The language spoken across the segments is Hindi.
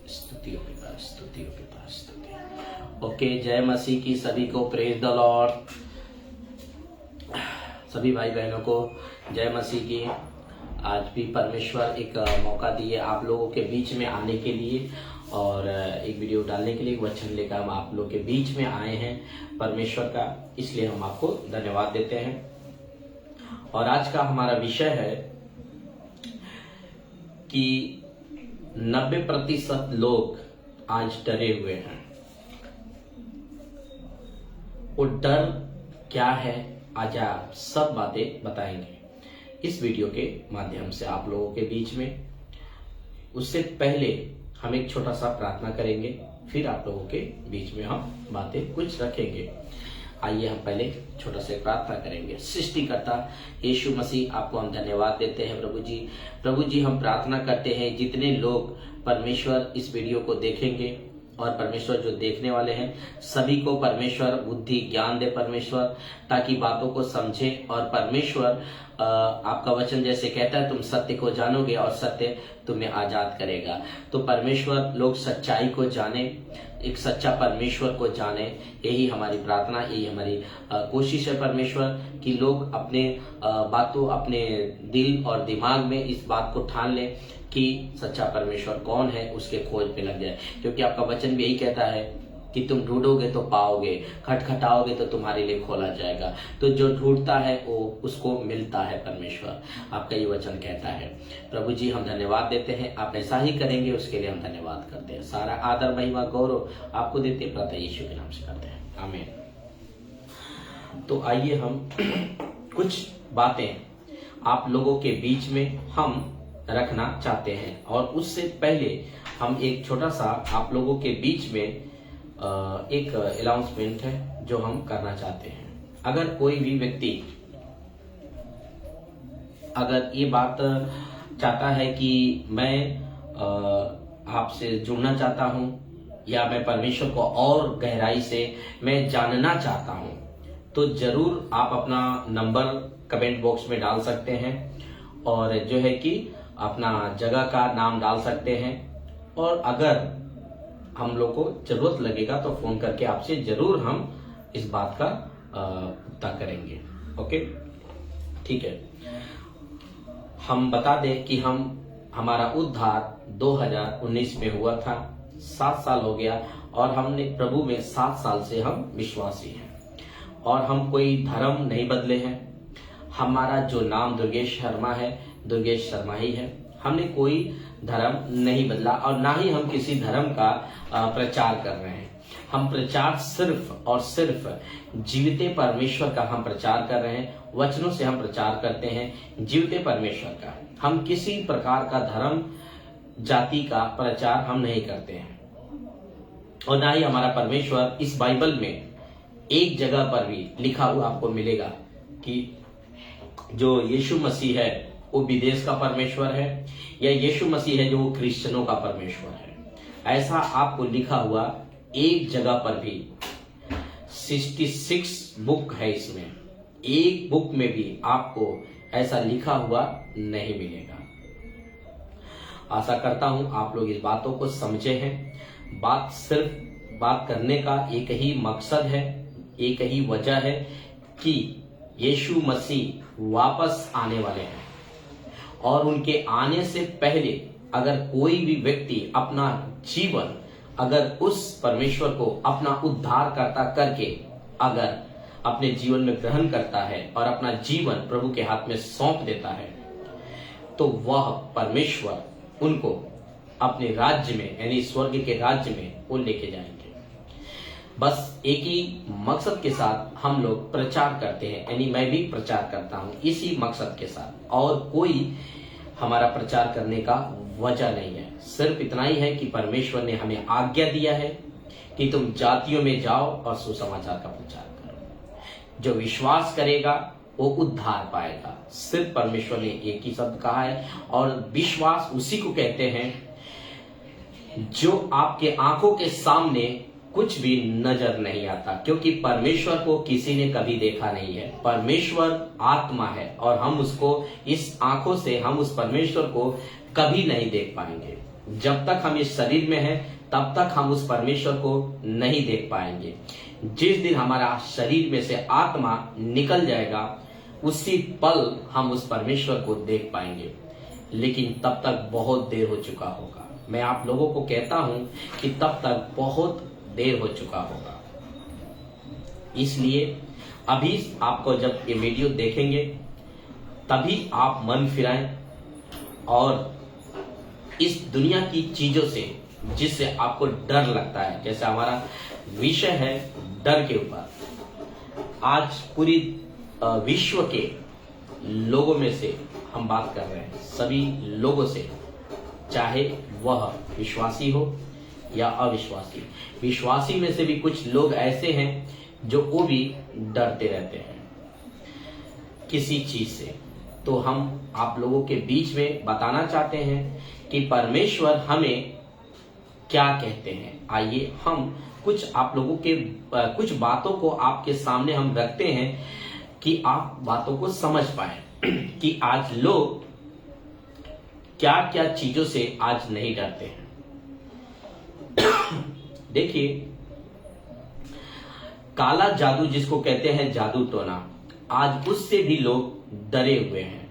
स्तुति हो पिता, स्तुति हो पिता, स्तुति। ओके, जय मसीह की सभी को, प्रेज द लॉर्ड। सभी भाई बहनों को जय मसीह की। आज भी परमेश्वर एक मौका दिए आप लोगों के बीच में आने के लिए और एक वीडियो डालने के लिए, एक वचन लेकर हम आप लोगों के बीच में आए हैं परमेश्वर का, इसलिए हम आपको धन्यवाद देते हैं। और आज का हमारा विषय है कि 90% लोग आज डरे हुए हैं। वो डर क्या है, आज आप सब बातें बताएंगे इस वीडियो के माध्यम से आप लोगों के बीच में। उससे पहले हम एक छोटा सा प्रार्थना करेंगे, फिर आप लोगों के बीच में हम बातें कुछ रखेंगे। आइए हम पहले छोटा सा प्रार्थना करेंगे। सृष्टिकर्ता यीशु मसीह, आपको हम धन्यवाद देते हैं प्रभु जी। प्रभु जी, हम प्रार्थना करते हैं जितने लोग परमेश्वर इस वीडियो को देखेंगे और परमेश्वर जो देखने वाले हैं सभी को परमेश्वर बुद्धि ज्ञान दे परमेश्वर, ताकि बातों को समझे। और परमेश्वर आपका वचन जैसे कहता है, तुम सत्य को जानोगे और सत्य तुम्हें आजाद करेगा। तो परमेश्वर लोग सच्चाई को जाने, एक सच्चा परमेश्वर को जाने, यही हमारी प्रार्थना, यही हमारी कोशिश है परमेश्वर, कि लोग अपने बातों, अपने दिल और दिमाग में इस बात को ठान लें कि सच्चा परमेश्वर कौन है, उसके खोज पे लग जाए। क्योंकि आपका वचन भी यही कहता है कि तुम ढूंढोगे तो पाओगे, खटखटाओगे तो तुम्हारे लिए खोला जाएगा। तो जो ढूंढता है वो उसको मिलता है परमेश्वर, आपका ये वचन कहता है। प्रभु जी, हम धन्यवाद देते हैं, आप ऐसा ही करेंगे उसके लिए हम धन्यवाद करते हैं। सारा आदर महिमा गौरव आपको देते हैं, प्रार्थना यीशु के नाम से करते हैं, आमीन। तो आइए हम कुछ बातें आप लोगों के बीच में हम रखना चाहते हैं, और उससे पहले हम एक छोटा सा आप लोगों के बीच में एक अनाउंसमेंट है जो हम करना चाहते हैं। अगर कोई भी व्यक्ति अगर ये बात चाहता है कि मैं आपसे जुड़ना चाहता हूं, या मैं परमेश्वर को और गहराई से मैं जानना चाहता हूं, तो जरूर आप अपना नंबर कमेंट बॉक्स में डाल सकते हैं, और जो है कि अपना जगह का नाम डाल सकते हैं। और अगर हम लोग को जरूरत लगेगा तो फोन करके आपसे जरूर हम इस बात का पता करेंगे। ओके, ठीक है। हम बता दें कि हमारा उद्धार 2019 में हुआ था, 7 साल हो गया, और हमने प्रभु में 7 साल से हम विश्वासी हैं, और हम कोई धर्म नहीं बदले हैं। हमारा जो नाम दुर्गेश शर्मा है, दुर्गेश शर्मा ही है। हमने कोई धर्म नहीं बदला, और ना ही हम किसी धर्म का प्रचार कर रहे हैं। हम प्रचार सिर्फ और सिर्फ जीविते परमेश्वर का हम प्रचार कर रहे हैं। वचनों से हम प्रचार करते हैं जीविते परमेश्वर का। हम किसी प्रकार का धर्म जाति का प्रचार हम नहीं करते हैं, और ना ही हमारा परमेश्वर इस बाइबल में एक जगह पर भी लिखा हुआ आपको मिलेगा कि जो यीशु मसीह है वो विदेश का परमेश्वर है, या यीशु मसीह है जो क्रिश्चियनों का परमेश्वर है। ऐसा आपको लिखा हुआ एक जगह पर भी 66 बुक है, इसमें एक बुक में भी आपको ऐसा लिखा हुआ नहीं मिलेगा। आशा करता हूं आप लोग इस बातों को समझे हैं। बात करने का एक ही मकसद है, एक ही वजह है कि यीशु मसीह वापस आने वाले हैं, और उनके आने से पहले अगर कोई भी व्यक्ति अपना जीवन अगर उस परमेश्वर को अपना उद्धारकर्ता करके अगर अपने जीवन में ग्रहण करता है और अपना जीवन प्रभु के हाथ में सौंप देता है, तो वह परमेश्वर उनको अपने राज्य में, यानी स्वर्ग के राज्य में वो लेके जाएंगे। बस एक ही मकसद के साथ हम लोग प्रचार करते हैं, यानी मैं भी प्रचार करता हूं इसी मकसद के साथ, और कोई हमारा प्रचार करने का वजह नहीं है। सिर्फ इतना ही है कि परमेश्वर ने हमें आज्ञा दिया है कि तुम जातियों में जाओ और सुसमाचार का प्रचार करो। जो विश्वास करेगा वो उद्धार पाएगा। सिर्फ परमेश्वर ने एक ही शब्द कहा है, और विश्वास उसी को कहते हैं जो आपके आंखों के सामने कुछ भी नजर नहीं आता, क्योंकि परमेश्वर को किसी ने कभी देखा नहीं है। परमेश्वर आत्मा है और हम उसको इस आंखों से हम उस परमेश्वर को कभी नहीं देख पाएंगे। जब तक हम इस शरीर में हैं तब तक हम उस परमेश्वर को नहीं देख पाएंगे। जिस दिन हमारा शरीर में से आत्मा निकल जाएगा उसी पल हम उस परमेश्वर को देख पाएंगे, लेकिन तब तक बहुत देर हो चुका होगा। मैं आप लोगों को कहता हूं कि तब तक बहुत देर हो चुका होगा। इसलिए अभी आपको जब ये वीडियो देखेंगे तभी आप मन फिराएं और इस दुनिया की चीजों से जिससे आपको डर लगता है, जैसे हमारा विषय है डर के ऊपर, आज पूरी विश्व के लोगों में से हम बात कर रहे हैं, सभी लोगों से, चाहे वह विश्वासी हो या अविश्वासी। विश्वासी में से भी कुछ लोग ऐसे हैं जो वो भी डरते रहते हैं किसी चीज से। तो हम आप लोगों के बीच में बताना चाहते हैं कि परमेश्वर हमें क्या कहते हैं। आइए हम कुछ आप लोगों के कुछ बातों को आपके सामने हम रखते हैं कि आप बातों को समझ पाए कि आज लोग क्या क्या चीजों से आज नहीं डरते हैं। देखिए, काला जादू जिसको कहते हैं जादू टोना, आज उससे भी लोग डरे हुए हैं।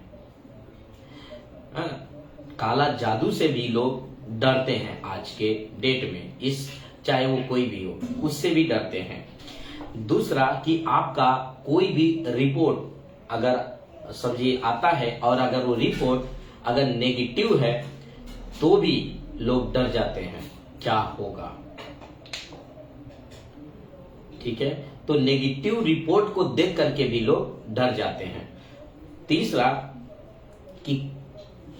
काला जादू से भी लोग डरते हैं आज के डेट में, इस चाहे वो कोई भी हो, उससे भी डरते हैं। दूसरा कि आपका कोई भी रिपोर्ट अगर समझिए आता है और अगर वो रिपोर्ट अगर नेगेटिव है तो भी लोग डर जाते हैं, क्या होगा। ठीक है, तो नेगेटिव रिपोर्ट को देख करके भी लोग डर जाते हैं। तीसरा कि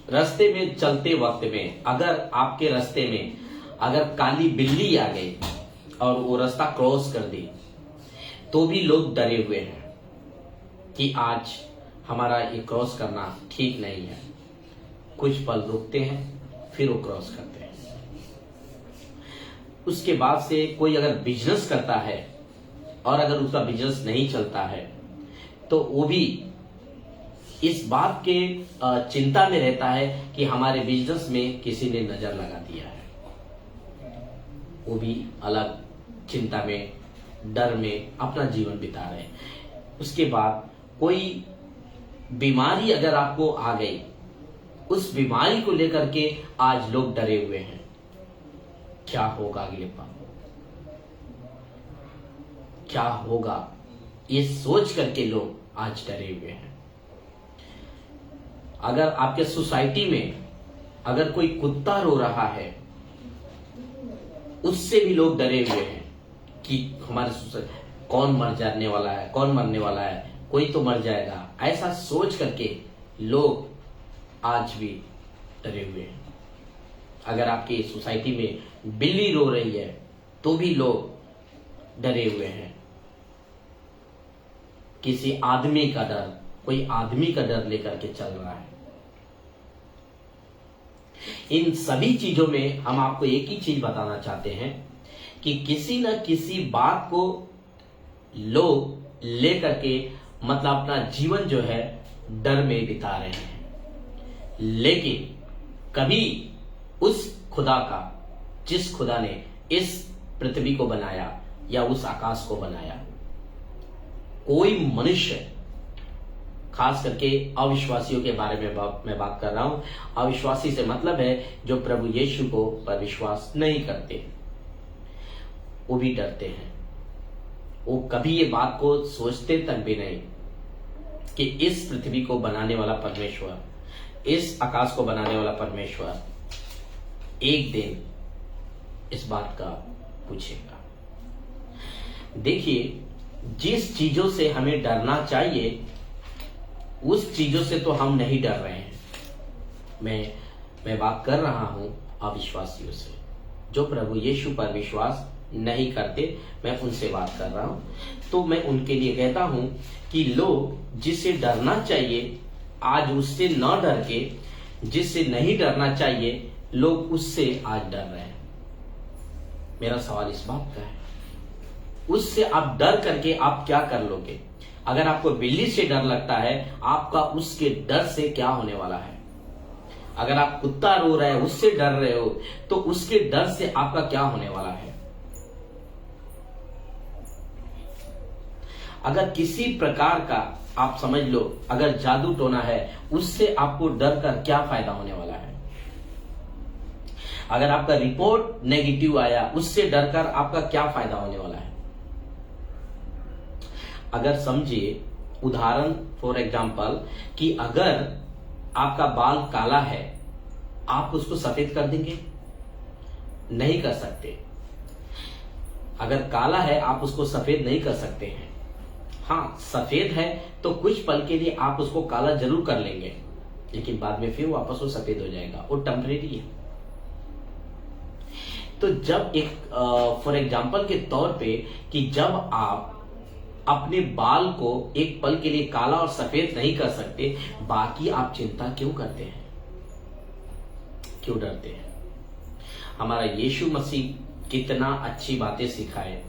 रास्ते में चलते वक्त में अगर आपके रास्ते में अगर काली बिल्ली आ गई और वो रास्ता क्रॉस कर दी तो भी लोग डरे हुए हैं कि आज हमारा ये क्रॉस करना ठीक नहीं है। कुछ पल रुकते हैं फिर वो क्रॉस करते हैं। उसके बाद से कोई अगर बिजनेस करता है और अगर उसका बिजनेस नहीं चलता है तो वो भी इस बात के चिंता में रहता है कि हमारे बिजनेस में किसी ने नजर लगा दिया है। वो भी अलग चिंता में, डर में अपना जीवन बिता रहे हैं। उसके बाद कोई बीमारी अगर आपको आ गई, उस बीमारी को लेकर के आज लोग डरे हुए हैं, क्या होगा अगले पल, क्या होगा, ये सोच करके लोग आज डरे हुए हैं। अगर आपके सोसाइटी में अगर कोई कुत्ता रो रहा है उससे भी लोग डरे हुए हैं कि हमारे सोसाइटी कौन मर जाने वाला है, कौन मरने वाला है, कोई तो मर जाएगा, ऐसा सोच करके लोग आज भी डरे हुए हैं। अगर आपकी सोसाइटी में बिल्ली रो रही है तो भी लोग डरे हुए हैं। किसी आदमी का डर, कोई आदमी का डर लेकर के चल रहा है। इन सभी चीजों में हम आपको एक ही चीज बताना चाहते हैं कि किसी न किसी बात को लोग लेकर के मतलब अपना जीवन जो है डर में बिता रहे हैं। लेकिन कभी उस खुदा का, जिस खुदा ने इस पृथ्वी को बनाया या उस आकाश को बनाया, कोई मनुष्य, खास करके अविश्वासियों के बारे में मैं बात कर रहा हूं, अविश्वासी से मतलब है जो प्रभु यीशु को पर विश्वास नहीं करते, वो भी डरते हैं। वो कभी ये बात को सोचते तक भी नहीं कि इस पृथ्वी को बनाने वाला परमेश्वर, इस आकाश को बनाने वाला परमेश्वर एक दिन इस बात का पूछेगा। देखिए, जिस चीजों से हमें डरना चाहिए उस चीजों से तो हम नहीं डर रहे हैं। मैं बात कर रहा हूं अविश्वासियों से, जो प्रभु यीशु पर विश्वास नहीं करते, मैं उनसे बात कर रहा हूं। तो मैं उनके लिए कहता हूं कि लोग जिससे डरना चाहिए आज उससे न डर के, जिससे नहीं डरना चाहिए लोग उससे आज डर रहे हैं। मेरा सवाल इस बात का है उससे आप डर करके आप क्या कर लोगे? अगर आपको बिल्ली से डर लगता है, आपका उसके डर से क्या होने वाला है? अगर आप कुत्ता रो रहा है उससे डर रहे हो, तो उसके डर से आपका क्या होने वाला है? अगर किसी प्रकार का आप समझ लो, अगर जादू टोना है, उससे आपको डर कर क्या फायदा होने वाला है? अगर आपका रिपोर्ट नेगेटिव आया, उससे डर कर आपका क्या फायदा होने वाला है? अगर समझिए, उदाहरण फॉर एग्जाम्पल, कि अगर आपका बाल काला है, आप उसको सफेद कर देंगे? नहीं कर सकते। अगर काला है, आप उसको सफेद नहीं कर सकते हैं। हाँ, सफेद है तो कुछ पल के लिए आप उसको काला जरूर कर लेंगे, लेकिन बाद में फिर वापस वो सफेद हो जाएगा, वो टेम्परेरी है। तो जब एक फॉर एग्जाम्पल के तौर पे, कि जब आप अपने बाल को एक पल के लिए काला और सफेद नहीं कर सकते, बाकी आप चिंता क्यों करते हैं? क्यों डरते हैं? हमारा यीशु मसीह कितना अच्छी बातें सिखाए।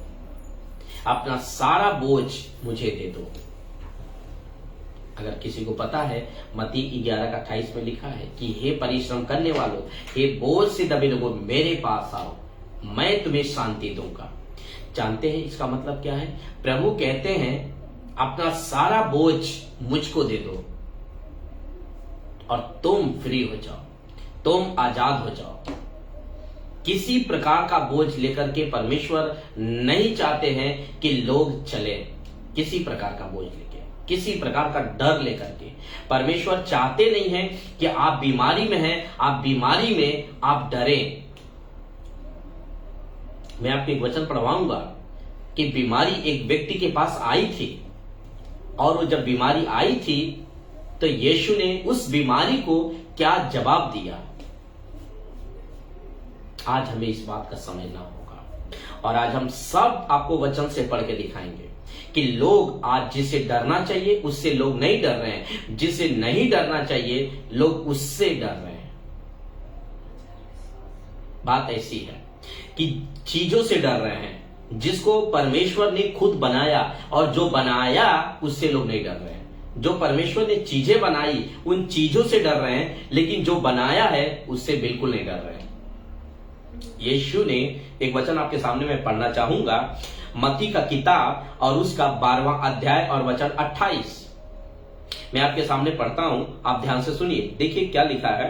अपना सारा बोझ मुझे दे दो। अगर किसी को पता है, मत्ती 11:28 में लिखा है कि हे परिश्रम करने वालों, हे बोझ से दबे लोगों, मेरे पास आओ, मैं तुम्हें शांति दूंगा। जानते हैं इसका मतलब क्या है? प्रभु कहते हैं अपना सारा बोझ मुझको दे दो और तुम फ्री हो जाओ, तुम आजाद हो जाओ। किसी प्रकार का बोझ लेकर के परमेश्वर नहीं चाहते हैं कि लोग चले। किसी प्रकार का बोझ लेके, किसी प्रकार का डर लेकर के परमेश्वर चाहते नहीं है कि आप बीमारी में हैं, आप बीमारी में आप डरें। मैं आपको एक वचन पढ़वाऊंगा कि बीमारी एक व्यक्ति के पास आई थी, और वो जब बीमारी आई थी तो यीशु ने उस बीमारी को क्या जवाब दिया। आज हमें इस बात का समझना होगा, और आज हम सब आपको वचन से पढ़ के दिखाएंगे कि लोग आज जिसे डरना चाहिए उससे लोग नहीं डर रहे हैं, जिसे नहीं डरना चाहिए लोग उससे डर रहे हैं। बात ऐसी है कि चीजों से डर रहे हैं जिसको परमेश्वर ने खुद बनाया, और जो बनाया उससे लोग नहीं डर रहे हैं। जो परमेश्वर ने चीजें बनाई उन चीजों से डर रहे हैं, लेकिन जो बनाया है उससे बिल्कुल नहीं डर रहे हैं। यीशु ने एक वचन आपके सामने मैं पढ़ना चाहूंगा, मत्ती का किताब और उसका 12वां अध्याय और वचन 28 मैं आपके सामने पढ़ता हूं, आप ध्यान से सुनिए। देखिए क्या लिखा है।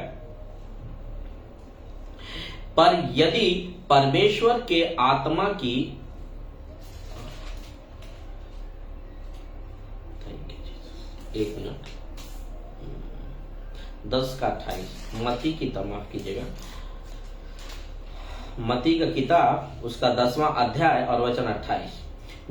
पर यदि परमेश्वर के आत्मा की, एक मिनट, 10:28 मत्ती की माफ कीजिएगा, मत्ती का किताब उसका 10वां अध्याय और वचन 28,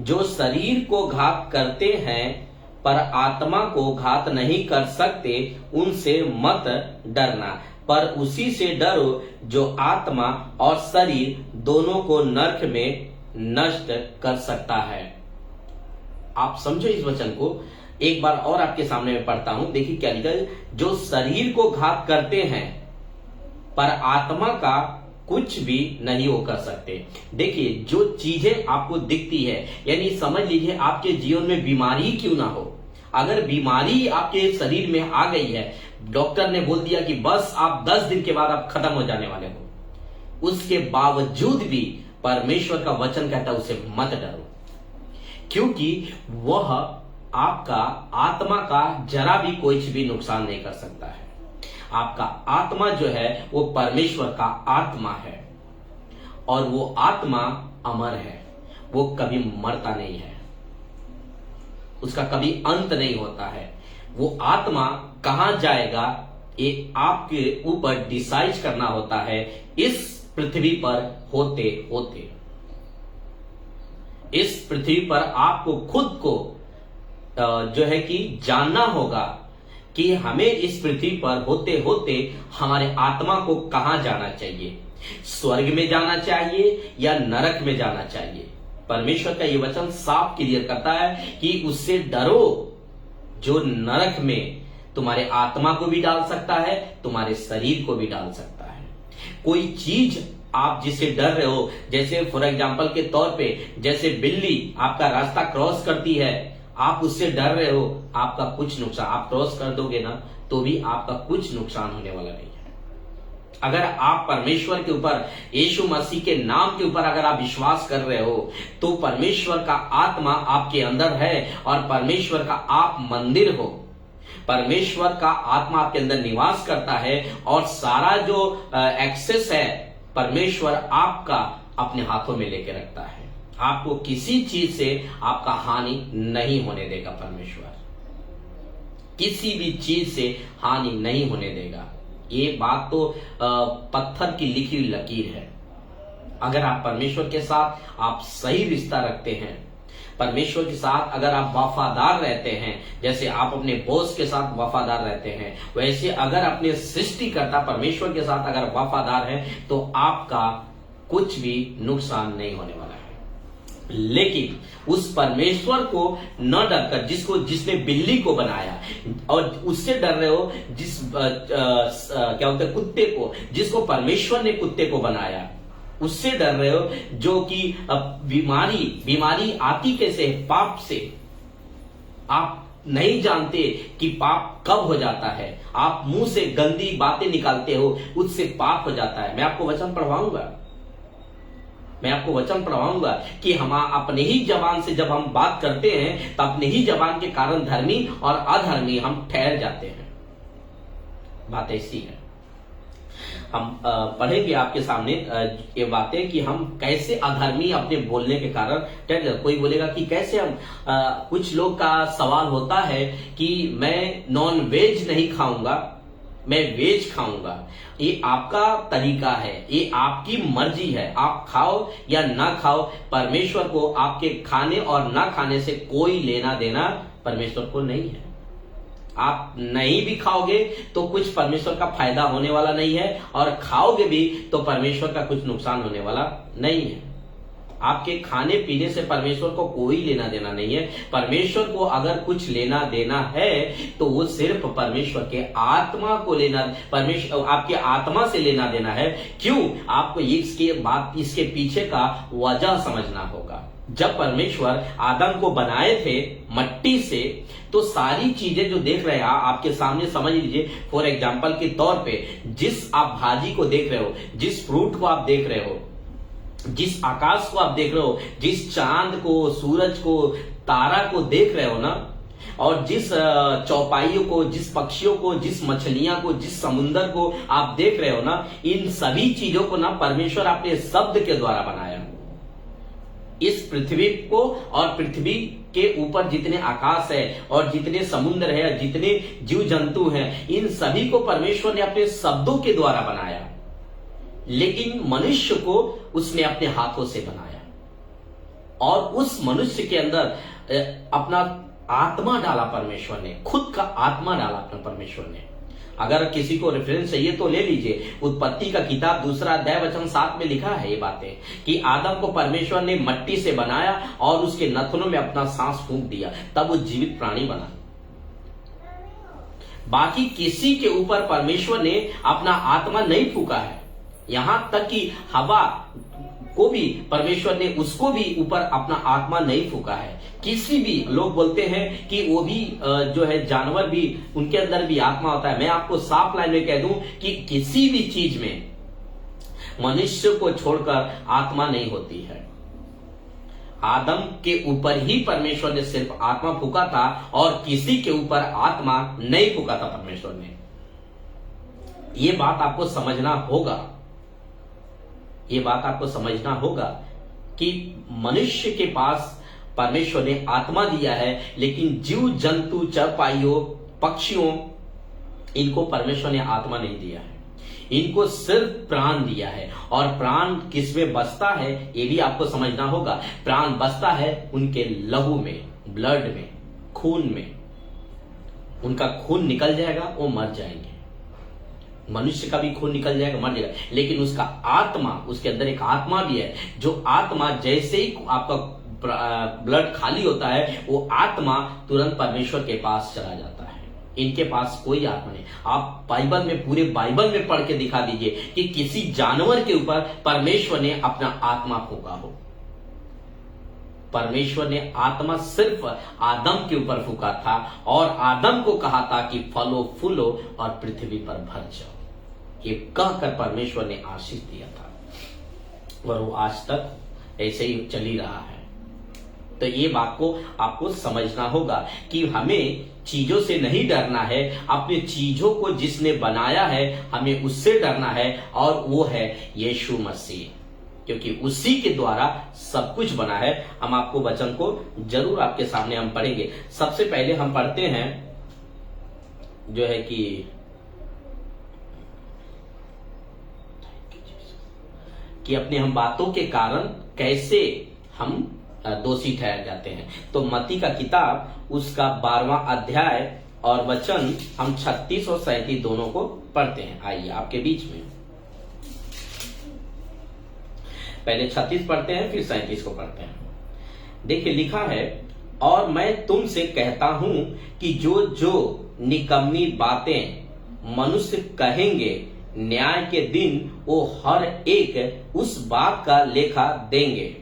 जो शरीर को घात करते हैं पर आत्मा को घात नहीं कर सकते, उनसे मत डरना, पर उसी से डरो जो आत्मा और शरीर दोनों को नरक में नष्ट कर सकता है। आप समझो इस वचन को, एक बार और आपके सामने मैं पढ़ता हूं। देखिए क्या लिखा है, जो शरीर को घात करते हैं पर आत्मा का कुछ भी नहीं वो कर सकते। देखिए, जो चीजें आपको दिखती है, यानी समझ लीजिए आपके जीवन में बीमारी क्यों ना हो, अगर बीमारी आपके शरीर में आ गई है, डॉक्टर ने बोल दिया कि बस आप 10 दिन के बाद आप खत्म हो जाने वाले हो, उसके बावजूद भी परमेश्वर का वचन कहता है उसे मत डरो, क्योंकि वह आपका आत्मा का जरा भी कुछ भी नुकसान नहीं कर सकता है। आपका आत्मा जो है वो परमेश्वर का आत्मा है, और वो आत्मा अमर है, वो कभी मरता नहीं है, उसका कभी अंत नहीं होता है। वो आत्मा कहां जाएगा ये आपके ऊपर डिसाइड करना होता है। इस पृथ्वी पर होते होते, इस पृथ्वी पर आपको खुद को जो है कि जानना होगा कि हमें इस पृथ्वी पर होते होते हमारे आत्मा को कहां जाना चाहिए, स्वर्ग में जाना चाहिए या नरक में जाना चाहिए। परमेश्वर का यह वचन साफ क्लियर करता है कि उससे डरो जो नरक में तुम्हारे आत्मा को भी डाल सकता है, तुम्हारे शरीर को भी डाल सकता है। कोई चीज आप जिससे डर रहे हो, जैसे फॉर एग्जांपल के तौर पे जैसे बिल्ली आपका रास्ता क्रॉस करती है, आप उससे डर रहे हो, आपका कुछ नुकसान, आप क्रॉस कर दोगे ना तो भी आपका कुछ नुकसान होने वाला नहीं है। अगर आप परमेश्वर के ऊपर, यीशु मसीह के नाम के ऊपर अगर आप विश्वास कर रहे हो तो परमेश्वर का आत्मा आपके अंदर है और परमेश्वर का आप मंदिर हो। परमेश्वर का आत्मा आपके अंदर निवास करता है और सारा जो एक्सेस है परमेश्वर आपका अपने हाथों में लेके रखता है। आपको किसी चीज से आपका हानि नहीं होने देगा। परमेश्वर किसी भी चीज से हानि नहीं होने देगा। ये बात तो पत्थर की लिखी हुई लकीर है। अगर आप परमेश्वर के साथ आप सही रिश्ता रखते हैं, परमेश्वर के साथ अगर आप वफादार रहते हैं, जैसे आप अपने बॉस के साथ वफादार रहते हैं, वैसे अगर अपने सृष्टिकर्ता परमेश्वर के साथ अगर वफादार हैं तो आपका कुछ भी नुकसान नहीं होने वाला है। लेकिन उस परमेश्वर को न डरकर, जिसने बिल्ली को बनाया और उससे डर रहे हो क्या होता है कुत्ते को, जिसको परमेश्वर ने कुत्ते को बनाया, उससे डर रहे हो, जो कि बीमारी आती कैसे है? पाप से। आप नहीं जानते कि पाप कब हो जाता है। आप मुंह से गंदी बातें निकालते हो, उससे पाप हो जाता है। मैं आपको वचन पढ़वाऊंगा कि हम अपने ही जबान से जब हम बात करते हैं तो अपने ही जबान के कारण धर्मी और अधर्मी हम ठहर जाते हैं। बात ऐसी है। हम पढ़ेंगे आपके सामने ये बातें कि हम कैसे अधर्मी अपने बोलने के कारण ठहर जाते। कोई बोलेगा कि कैसे हम कुछ लोग का सवाल होता है कि मैं नॉन वेज नहीं खाऊंगा, मैं वेज खाऊंगा। ये आपका तरीका है, ये आपकी मर्जी है, आप खाओ या ना खाओ। परमेश्वर को आपके खाने और ना खाने से कोई लेना देना परमेश्वर को नहीं है। आप नहीं भी खाओगे तो कुछ परमेश्वर का फायदा होने वाला नहीं है, और खाओगे भी तो परमेश्वर का कुछ नुकसान होने वाला नहीं है। आपके खाने पीने से परमेश्वर को कोई लेना देना नहीं है। परमेश्वर को अगर कुछ लेना देना है तो वो सिर्फ परमेश्वर के आत्मा को लेना, परमेश्वर आपके आत्मा से लेना देना है। क्यों? आपको इसके पीछे का वजह समझना होगा। जब परमेश्वर आदम को बनाए थे मट्टी से, तो सारी चीजें जो देख रहे हैं आपके सामने, समझ लीजिए फॉर एग्जाम्पल के तौर पे, जिस आप भाजी को देख रहे हो, जिस फ्रूट को आप देख रहे हो, जिस आकाश को आप देख रहे हो, जिस चांद को, सूरज को, तारा को देख रहे हो ना, और जिस चौपाइयों को, जिस पक्षियों को, जिस मछलियां को, जिस समुंदर को आप देख रहे हो ना, इन सभी चीजों को ना परमेश्वर अपने शब्द के द्वारा बनाया। इस पृथ्वी को और पृथ्वी के ऊपर जितने आकाश है और जितने समुद्र है, जितने जीव जंतु हैं, इन सभी को परमेश्वर ने अपने शब्दों के द्वारा बनाया। लेकिन मनुष्य को उसने अपने हाथों से बनाया और उस मनुष्य के अंदर अपना आत्मा डाला परमेश्वर ने, खुद का आत्मा डाला अपना परमेश्वर ने। अगर किसी को रेफरेंस चाहिए तो ले लीजिए, उत्पत्ति का किताब 2 अध्याय वचन 7 में लिखा है ये बातें कि आदम को परमेश्वर ने मट्टी से बनाया और उसके नथनों में अपना सांस फूंक दिया, तब वो जीवित प्राणी बना। बाकी किसी के ऊपर परमेश्वर ने अपना आत्मा नहीं फूका है। यहां तक कि हवा को भी परमेश्वर ने उसको भी ऊपर अपना आत्मा नहीं फूका है। किसी भी लोग बोलते हैं कि वो भी जो है जानवर भी, उनके अंदर भी आत्मा होता है। मैं आपको साफ लाइन में कह दूं कि किसी भी चीज में मनुष्य को छोड़कर आत्मा नहीं होती है। आदम के ऊपर ही परमेश्वर ने सिर्फ आत्मा फूका था और किसी के ऊपर आत्मा नहीं फूका था परमेश्वर ने। ये बात आपको समझना होगा, ये बात आपको समझना होगा कि मनुष्य के पास परमेश्वर ने आत्मा दिया है, लेकिन जीव जंतु, चरपाइयों, पक्षियों, इनको परमेश्वर ने आत्मा नहीं दिया है। इनको सिर्फ प्राण दिया है। और प्राण किसमें बसता है ये भी आपको समझना होगा। प्राण बसता है उनके लहू में, ब्लड में, खून में। उनका खून निकल जाएगा, वो मर जाएंगे। मनुष्य का भी खून निकल जाएगा, मर जाएगा, लेकिन उसका आत्मा, उसके अंदर एक आत्मा भी है। जो आत्मा जैसे ही आपका ब्लड खाली होता है, वो आत्मा तुरंत परमेश्वर के पास चला जाता है। इनके पास कोई आत्मा नहीं। आप बाइबल में, पूरे बाइबल में पढ़ के दिखा दीजिए कि किसी जानवर के ऊपर परमेश्वर ने अपना आत्मा फूंका हो। परमेश्वर ने आत्मा सिर्फ आदम के ऊपर फूंका था और आदम को कहा था कि फलो फूलो और पृथ्वी पर भर जाओ। ये कहकर परमेश्वर ने आशीष दिया था और वो आज तक ऐसे ही चली रहा है। तो ये बात को आपको समझना होगा कि हमें चीजों से नहीं डरना है, अपने चीजों को जिसने बनाया है हमें उससे डरना है, और वो है यीशु मसीह, क्योंकि उसी के द्वारा सब कुछ बना है। हम आपको वचन को जरूर आपके सामने हम पढ़ेंगे। सबसे पहले हम पढ़ते हैं जो है कि अपने हम बातों के कारण कैसे हम दोषी ठहर जाते हैं। तो मत्ती का किताब उसका 12वां अध्याय और वचन हम 36 और 37 दोनों को पढ़ते हैं। आइए आपके बीच में पहले 36 पढ़ते हैं, फिर 37 को पढ़ते हैं। देखिए लिखा है, और मैं तुमसे कहता हूं कि जो जो निकम्मी बातें मनुष्य कहेंगे, न्याय के दिन वो हर एक उस बात का लेखा देंगे।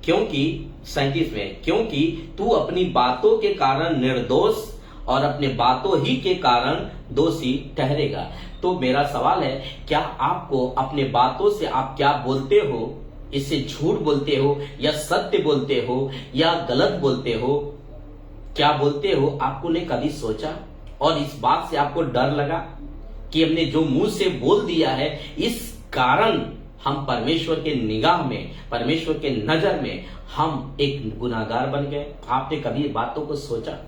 क्योंकि 37 में, क्योंकि तू अपनी बातों के कारण निर्दोष और अपने बातों ही के कारण दोषी ठहरेगा। तो मेरा सवाल है, क्या आपको अपने बातों से आप क्या बोलते हो, इससे झूठ बोलते हो या सत्य बोलते हो या गलत बोलते हो, क्या बोलते हो, आपको ने कभी सोचा? और इस बात से आपको डर लगा कि हमने जो मुंह से बोल दिया है, इस कारण हम परमेश्वर के निगाह में, परमेश्वर के नजर में हम एक गुनाहगार बन गए। आपने कभी बातों को सोचा?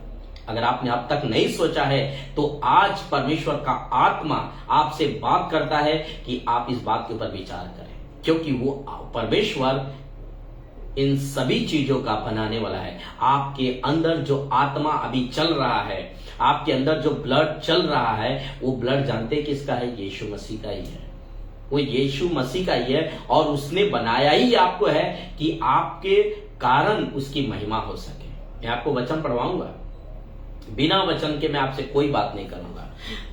अगर आपने अब तक नहीं सोचा है तो आज परमेश्वर का आत्मा आपसे बात करता है कि आप इस बात के ऊपर विचार करें, क्योंकि वो परमेश्वर इन सभी चीजों का बनाने वाला है। आपके अंदर जो आत्मा अभी चल रहा है, आपके अंदर जो ब्लड चल रहा है, वो ब्लड जानते किसका है? यीशु मसीह का ही है। वो यीशु मसीह का ही है और उसने बनाया ही आपको है कि आपके कारण उसकी महिमा हो सके। मैं आपको वचन पढ़वाऊंगा, बिना वचन के मैं आपसे कोई बात नहीं करूंगा।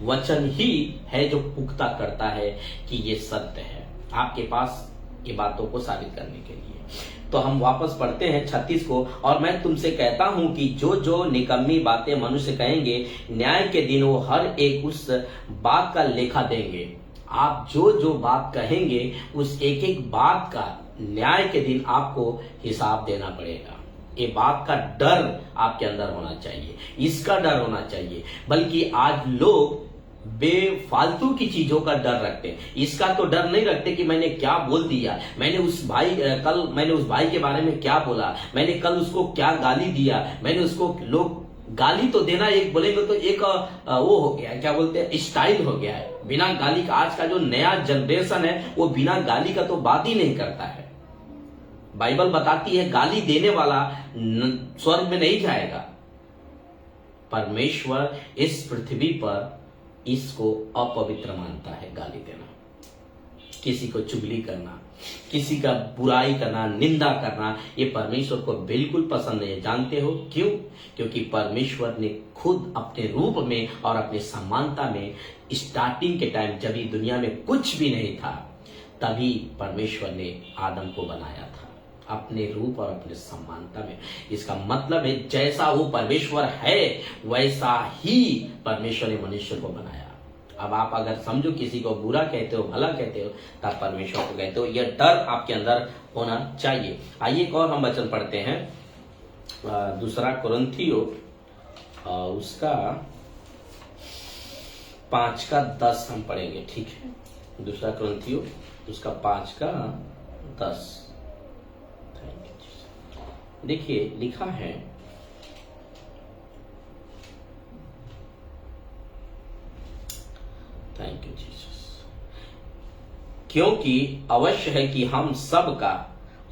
वचन ही है जो पुख्ता करता है कि ये सत्य है आपके पास, ये बातों को साबित करने के लिए। तो हम वापस पढ़ते हैं 36 को, और मैं तुमसे कहता हूं कि जो जो निकम्मी बातें मनुष्य कहेंगे, न्याय के दिन वो हर एक उस बात का लेखा देंगे। आप जो जो बात कहेंगे, उस एक एक बात का न्याय के दिन आपको हिसाब देना पड़ेगा। ये बात का डर आपके अंदर होना चाहिए, इसका डर होना चाहिए। बल्कि आज लोग बेफालतू की चीजों का डर रखते हैं। इसका तो डर नहीं रखते कि मैंने क्या बोल दिया, मैंने उस भाई के बारे में क्या बोला, मैंने कल उसको क्या गाली दिया, मैंने उसको, लोग गाली तो देना एक बोलेंगे तो एक वो हो गया, क्या बोलते हैं, स्टाइल हो गया है। बिना गाली का आज का जो नया जनरेशन है वो बिना गाली का तो बात ही नहीं करता है। बाइबल बताती है गाली देने वाला स्वर्ग में नहीं जाएगा। परमेश्वर इस पृथ्वी पर इसको अपवित्र मानता है, गाली देना, किसी को चुगली करना, किसी का बुराई करना, निंदा करना, ये परमेश्वर को बिल्कुल पसंद नहीं है। जानते हो क्यों? क्योंकि परमेश्वर ने खुद अपने रूप में और अपने समानता में, स्टार्टिंग के टाइम जब ये दुनिया में कुछ भी नहीं था, तभी परमेश्वर ने आदम को बनाया था अपने रूप और अपने समानता में। इसका मतलब है जैसा वो परमेश्वर है वैसा ही परमेश्वर ने मनुष्य को बनाया। अब आप अगर समझो किसी को बुरा कहते हो, भला कहते हो, तब परमेश्वर को कहते हो। यह डर आपके अंदर होना चाहिए। आइए एक और हम वचन पढ़ते हैं, 2 कुरिन्थियों उसका 5 का 10 हम पढ़ेंगे, ठीक है? 2 कुरिन्थियों उसका 5 का 10। देखिए लिखा है, थैंक यू जीसस, क्योंकि अवश्य है कि हम सब का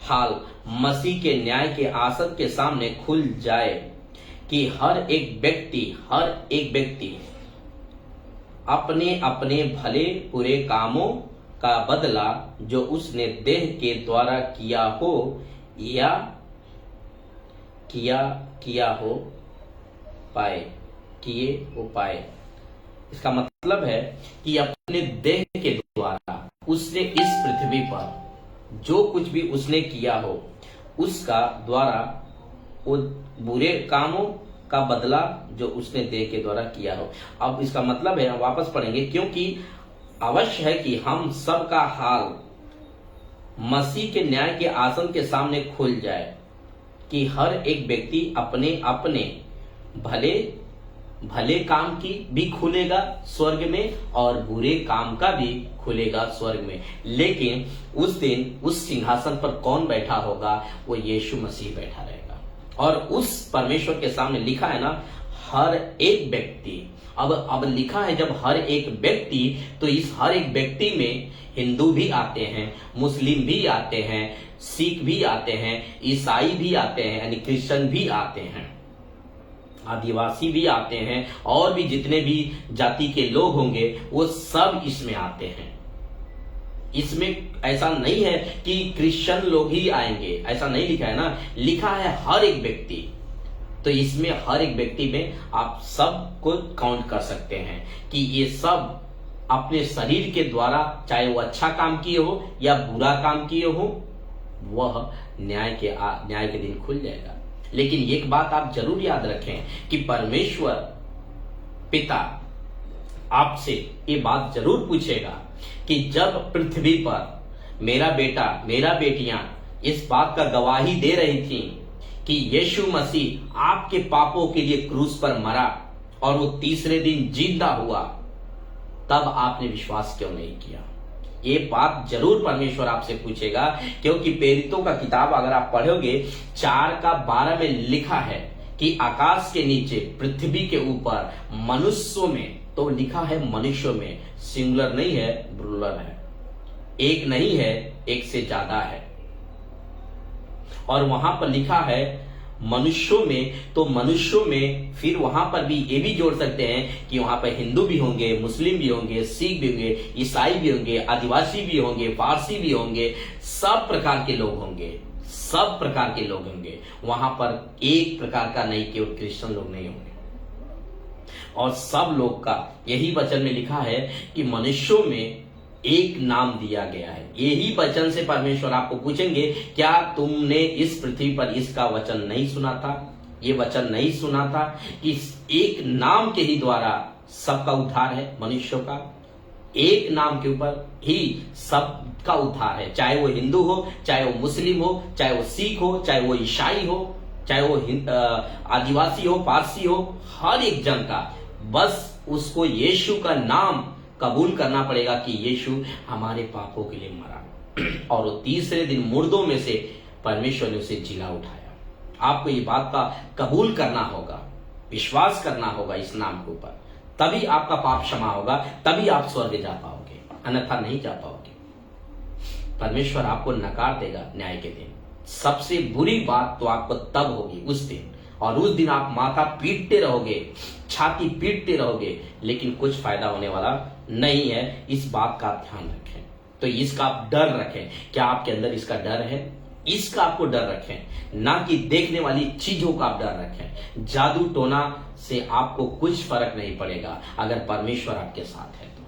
हाल मसीह के न्याय के आसन के सामने खुल जाए, कि हर एक व्यक्ति अपने अपने भले बुरे कामों का बदला जो उसने देह के द्वारा किया हो या किया हो पाए। किए वो पाए। इसका मतलब है कि अपने देह के द्वारा उसने इस पृथ्वी पर जो कुछ भी उसने किया हो उसका द्वारा वो बुरे कामों का बदला जो उसने देह के द्वारा किया हो। अब इसका मतलब है, हम वापस पढ़ेंगे, क्योंकि अवश्य है कि हम सब का हाल मसीह के न्याय के आसन के सामने खुल जाए कि हर एक व्यक्ति अपने अपने भले काम की भी खुलेगा स्वर्ग में और बुरे काम का भी खुलेगा स्वर्ग में। लेकिन उस दिन उस सिंहासन पर कौन बैठा होगा? वो यीशु मसीह बैठा रहेगा। और उस परमेश्वर के सामने लिखा है ना, हर एक व्यक्ति। अब लिखा है जब हर एक व्यक्ति, तो इस हर एक व्यक्ति में हिंदू भी आते हैं, मुस्लिम भी आते हैं, सिख भी आते हैं, ईसाई भी आते हैं, यानी क्रिश्चियन भी आते हैं, आदिवासी भी आते हैं, और भी जितने भी जाति के लोग होंगे वो सब इसमें आते हैं। इसमें ऐसा नहीं है कि क्रिश्चियन लोग ही आएंगे, ऐसा नहीं लिखा है ना, लिखा है हर एक व्यक्ति। तो इसमें हर एक व्यक्ति में आप सब को काउंट कर सकते हैं कि ये सब अपने शरीर के द्वारा, चाहे वो अच्छा काम किए हो या बुरा काम किए हो, वह न्याय के दिन खुल जाएगा। लेकिन एक बात आप जरूर याद रखें कि परमेश्वर पिता आपसे ये बात जरूर पूछेगा कि जब पृथ्वी पर मेरा बेटा मेरा बेटियां इस बात का गवाही दे रही थी कि यीशु मसीह आपके पापों के लिए क्रूस पर मरा और वो तीसरे दिन जिंदा हुआ, तब आपने विश्वास क्यों नहीं किया? ये बात जरूर परमेश्वर आपसे पूछेगा, क्योंकि प्रेरितों का किताब अगर आप पढ़ोगे 4:12 में लिखा है कि आकाश के नीचे पृथ्वी के ऊपर मनुष्यों में, तो लिखा है मनुष्यों में, सिंगुलर नहीं है, प्लूरल है, एक नहीं है, एक से ज्यादा है। और वहां पर लिखा है मनुष्यों में, तो मनुष्यों में फिर वहां पर भी ये भी जोड़ सकते हैं कि वहां पर हिंदू भी होंगे, मुस्लिम भी होंगे, सिख भी होंगे, ईसाई भी होंगे, आदिवासी भी होंगे, पारसी भी होंगे, सब प्रकार के लोग होंगे, सब प्रकार के लोग होंगे। वहां पर एक प्रकार का नहीं, केवल क्रिश्चियन लोग नहीं होंगे। और सब लोग का यही वचन में लिखा है कि मनुष्यों में एक नाम दिया गया है। यही वचन से परमेश्वर आपको पूछेंगे, क्या तुमने इस पृथ्वी पर इसका वचन नहीं सुना था? ये वचन नहीं सुना था कि एक नाम के ही द्वारा सबका उद्धार है। मनुष्यों का एक नाम के ऊपर ही सबका उद्धार है, चाहे वो हिंदू हो, चाहे वो मुस्लिम हो, चाहे वो सिख हो, चाहे वो ईसाई हो, चाहे वो आदिवासी हो, पारसी हो, हर एक जन का बस उसको यीशु का नाम कबूल करना पड़ेगा कि यीशु हमारे पापों के लिए मरा और वो तीसरे दिन मुर्दों में से परमेश्वर ने उसे जिला उठाया। आपको ये बात का कबूल करना होगा, विश्वास करना होगा इस नाम के ऊपर, तभी आपका पाप क्षमा होगा, तभी आप स्वर्ग जा पाओगे, अन्यथा नहीं जा पाओगे। परमेश्वर आपको नकार देगा न्याय के दिन। सबसे बुरी बात तो आपको तब होगी उस दिन, और उस दिन आप माथा पीटते रहोगे, छाती पीटते रहोगे, लेकिन कुछ फायदा होने वाला नहीं है। इस बात का आप ध्यान रखें। तो इसका आप डर रखें। क्या आपके अंदर इसका डर है? इसका आपको डर रखें, ना कि देखने वाली चीजों का आप डर रखें। जादू टोना से आपको कुछ फर्क नहीं पड़ेगा अगर परमेश्वर आपके साथ है। तो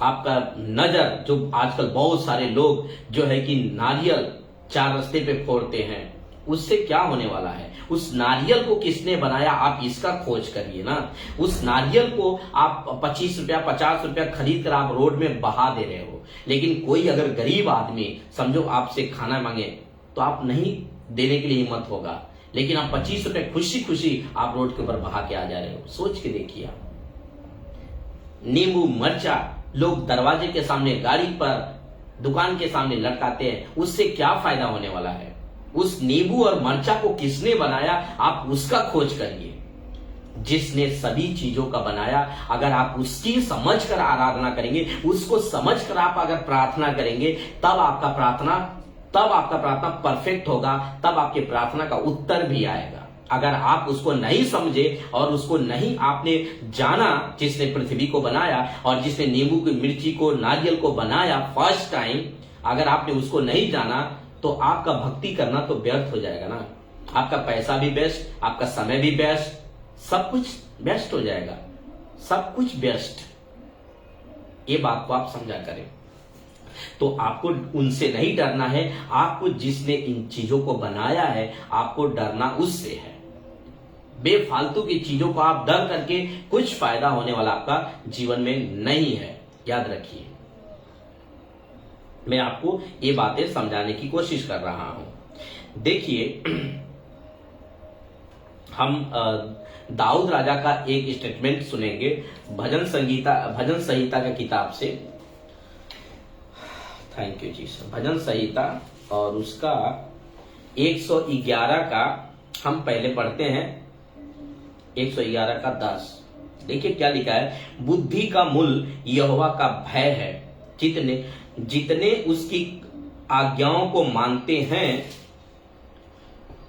आपका नजर, जो आजकल बहुत सारे लोग जो है कि नारियल 4 रास्ते पे फोड़ते हैं, उससे क्या होने वाला है? उस नारियल को किसने बनाया, आप इसका खोज करिए ना। उस नारियल को आप 25 रुपया 50 रुपया खरीद कर आप रोड में बहा दे रहे हो, लेकिन कोई अगर गरीब आदमी समझो आपसे खाना मांगे तो आप नहीं देने के लिए हिम्मत होगा, लेकिन आप 25 रुपये खुशी खुशी आप रोड के ऊपर बहा के आ जा रहे हो। सोच के देखिए आप। नींबू मरचा लोग दरवाजे के सामने, गाड़ी पर, दुकान के सामने लटकाते हैं, उससे क्या फायदा होने वाला है? उस नींबू और मरचा को किसने बनाया, आप उसका खोज करिए। जिसने सभी चीजों का बनाया, अगर आप उसकी समझकर आराधना करेंगे, उसको समझकर आप अगर प्रार्थना करेंगे, तब आपका प्रार्थना परफेक्ट होगा, तब आपके प्रार्थना का उत्तर भी आएगा। अगर आप उसको नहीं समझे और उसको नहीं आपने जाना, जिसने पृथ्वी को बनाया और जिसने नींबू की, मिर्ची को, नारियल को बनाया फर्स्ट टाइम, अगर आपने उसको नहीं जाना, तो आपका भक्ति करना तो व्यर्थ हो जाएगा ना। आपका पैसा भी बेस्ट, आपका समय भी बेस्ट, सब कुछ बेस्ट हो जाएगा, सब कुछ बेस्ट। ये बात को आप समझा करें। तो आपको उनसे नहीं डरना है, आपको जिसने इन चीजों को बनाया है आपको डरना उससे है। बेफालतू की चीजों को आप डर करके कुछ फायदा होने वाला आपका जीवन में नहीं है, याद रखिए। मैं आपको ये बातें समझाने की कोशिश कर रहा हूं। देखिए, हम दाऊद राजा का एक स्टेटमेंट सुनेंगे भजन संहिता का किताब से। Thank you ji sir. भजन संहिता और उसका 111 का हम पहले पढ़ते हैं, 111 का 10। देखिए क्या लिखा है। बुद्धि का मूल यहोवा का भय है, जितने उसकी आज्ञाओं को मानते हैं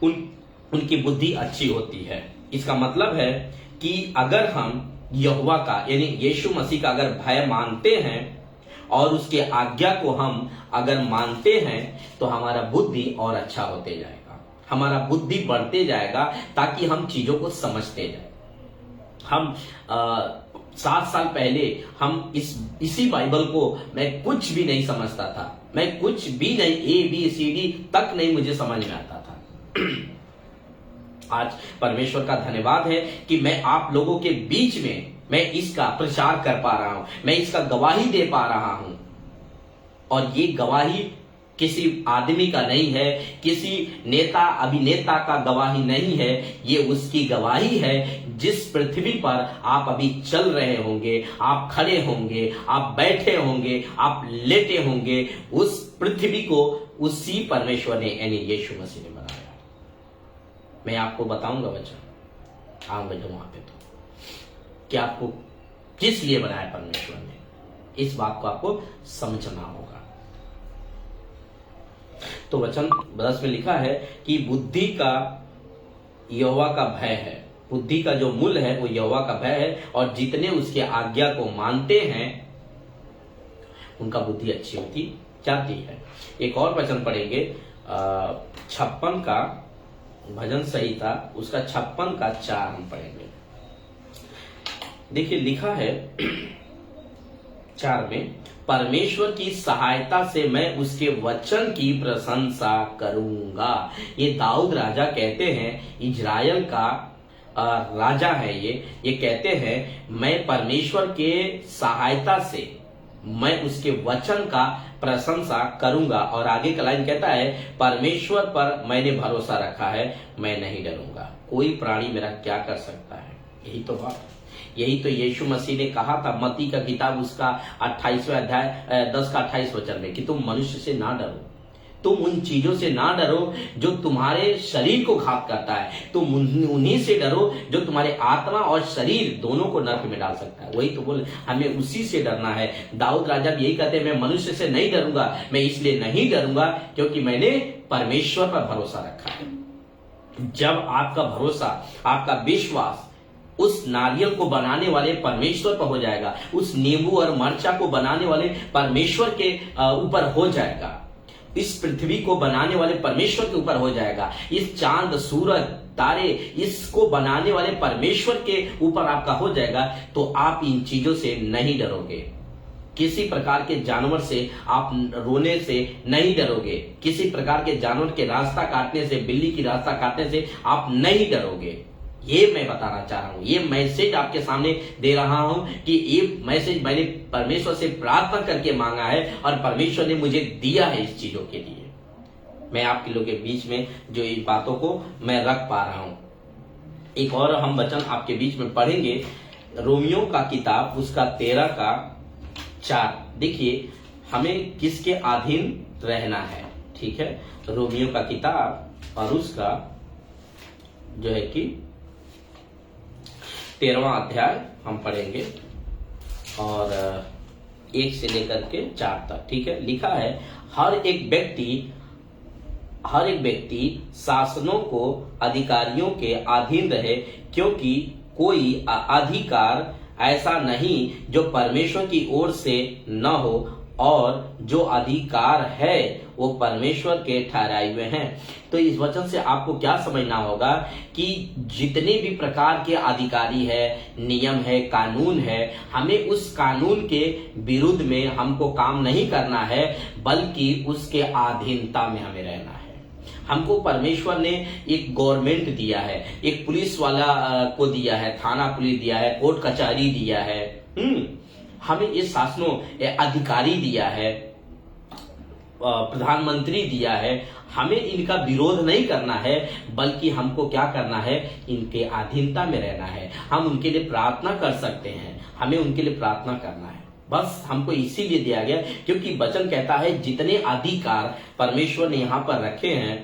उनकी बुद्धि अच्छी होती है। इसका मतलब है कि अगर हम यहोवा का यानी यीशु मसीह का अगर भय मानते हैं और उसके आज्ञा को हम अगर मानते हैं तो हमारा बुद्धि और अच्छा होते जाएगा, हमारा बुद्धि बढ़ते जाएगा, ताकि हम चीजों को समझते जाए। हम 7 साल पहले हम इसी बाइबल को मैं कुछ भी नहीं समझता था, मैं कुछ भी नहीं, ABCD तक नहीं मुझे समझ में आता था। आज परमेश्वर का धन्यवाद है कि मैं आप लोगों के बीच में मैं इसका प्रचार कर पा रहा हूं, मैं इसका गवाही दे पा रहा हूं। और ये गवाही किसी आदमी का नहीं है, किसी नेता अभिनेता का गवाही नहीं है, ये उसकी गवाही है जिस पृथ्वी पर आप अभी चल रहे होंगे, आप खड़े होंगे, आप बैठे होंगे, आप लेटे होंगे, उस पृथ्वी को उसी परमेश्वर ने यानी यीशु मसीह ने बनाया। मैं आपको बताऊंगा वचन, आऊंगा जब वहां पे, तो कि आपको किस लिए बनाया परमेश्वर ने, इस बात को आपको समझना होगा। तो वचन 10 में लिखा है कि बुद्धि का यहोवा का भय है, बुद्धि का जो मूल है वो यहोवा का भय है, और जितने उसके आज्ञा को मानते हैं उनका बुद्धि अच्छी होती जाती है। एक और वचन पढ़ेंगे 56 का, भजन संहिता उसका 56 का 4 हम पढ़ेंगे। देखिए लिखा है 4 में, परमेश्वर की सहायता से मैं उसके वचन की प्रशंसा करूंगा। ये दाऊद राजा कहते हैं, इजराइल का राजा है ये कहते हैं मैं परमेश्वर के सहायता से मैं उसके वचन का प्रशंसा करूंगा। और आगे का लाइन कहता है, परमेश्वर पर मैंने भरोसा रखा है, मैं नहीं डरूंगा। कोई प्राणी मेरा क्या कर सकता है? यही तो बात, यही तो यीशु मसीह ने कहा था मत्ती का किताब उसका 28वां अध्याय 10 का 28 वचन में कि तुम मनुष्य से ना डरो, तुम उन चीजों से ना डरो जो तुम्हारे शरीर को घात करता है, तुम उन्हीं से डरो जो तुम्हारे आत्मा और शरीर दोनों को नरक में डाल सकता है। वही तो बोले, हमें उसी से डरना है। दाऊद राजा भी यही कहते हैं, मैं मनुष्य से नहीं डरूंगा। मैं इसलिए नहीं डरूंगा क्योंकि मैंने परमेश्वर पर भरोसा रखा है। जब आपका भरोसा, आपका विश्वास उस नारियल को बनाने वाले परमेश्वर पर हो जाएगा, उस नींबू और मरचा को बनाने वाले परमेश्वर के ऊपर हो जाएगा, इस पृथ्वी को बनाने वाले परमेश्वर के ऊपर हो जाएगा, इस चांद सूरज तारे इसको बनाने वाले परमेश्वर के ऊपर आपका हो जाएगा, तो आप इन चीजों से नहीं डरोगे। किसी प्रकार के जानवर से आप रोने से नहीं डरोगे, किसी प्रकार के जानवर के रास्ता काटने से, बिल्ली की रास्ता काटने से आप नहीं डरोगे। ये मैं बताना चाह रहा हूं, ये मैसेज आपके सामने दे रहा हूं कि ये मैसेज मैंने परमेश्वर से प्रार्थना करके मांगा है और परमेश्वर ने मुझे दिया है इस चीजों के लिए। मैं आपके लोगों के बीच में जो इन बातों को मैं रख पा रहा हूं। एक और हम वचन आपके बीच में पढ़ेंगे, रोमियो का किताब उसका 13 का 4। देखिए हमें किसके अधीन रहना है, ठीक है। रोमियो का किताब और उसका जो है कि 13वां अध्याय हम पढ़ेंगे और 1 से लेकर के 4 तक, ठीक है। लिखा है, हर एक व्यक्ति शासनों को अधिकारियों के अधीन रहे, क्योंकि कोई अधिकार ऐसा नहीं जो परमेश्वर की ओर से न हो, और जो अधिकार है वो परमेश्वर के ठहराए हुए हैं। तो इस वचन से आपको क्या समझना होगा कि जितने भी प्रकार के अधिकारी है, नियम है, कानून है, हमें उस कानून के विरुद्ध में हमको काम नहीं करना है, बल्कि उसके अधीनता में हमें रहना है। हमको परमेश्वर ने एक गवर्नमेंट दिया है, एक पुलिस वाला को दिया है, थाना पुलिस दिया है, कोर्ट कचहरी दिया है, हमें ये शासनों अधिकारी दिया है, प्रधानमंत्री दिया है। हमें इनका विरोध नहीं करना है, बल्कि हमको क्या करना है, इनके अधीनता में रहना है। हम उनके लिए प्रार्थना कर सकते हैं, हमें उनके लिए प्रार्थना करना है। बस हमको इसीलिए दिया गया क्योंकि वचन कहता है जितने अधिकार परमेश्वर ने यहाँ पर रखे हैं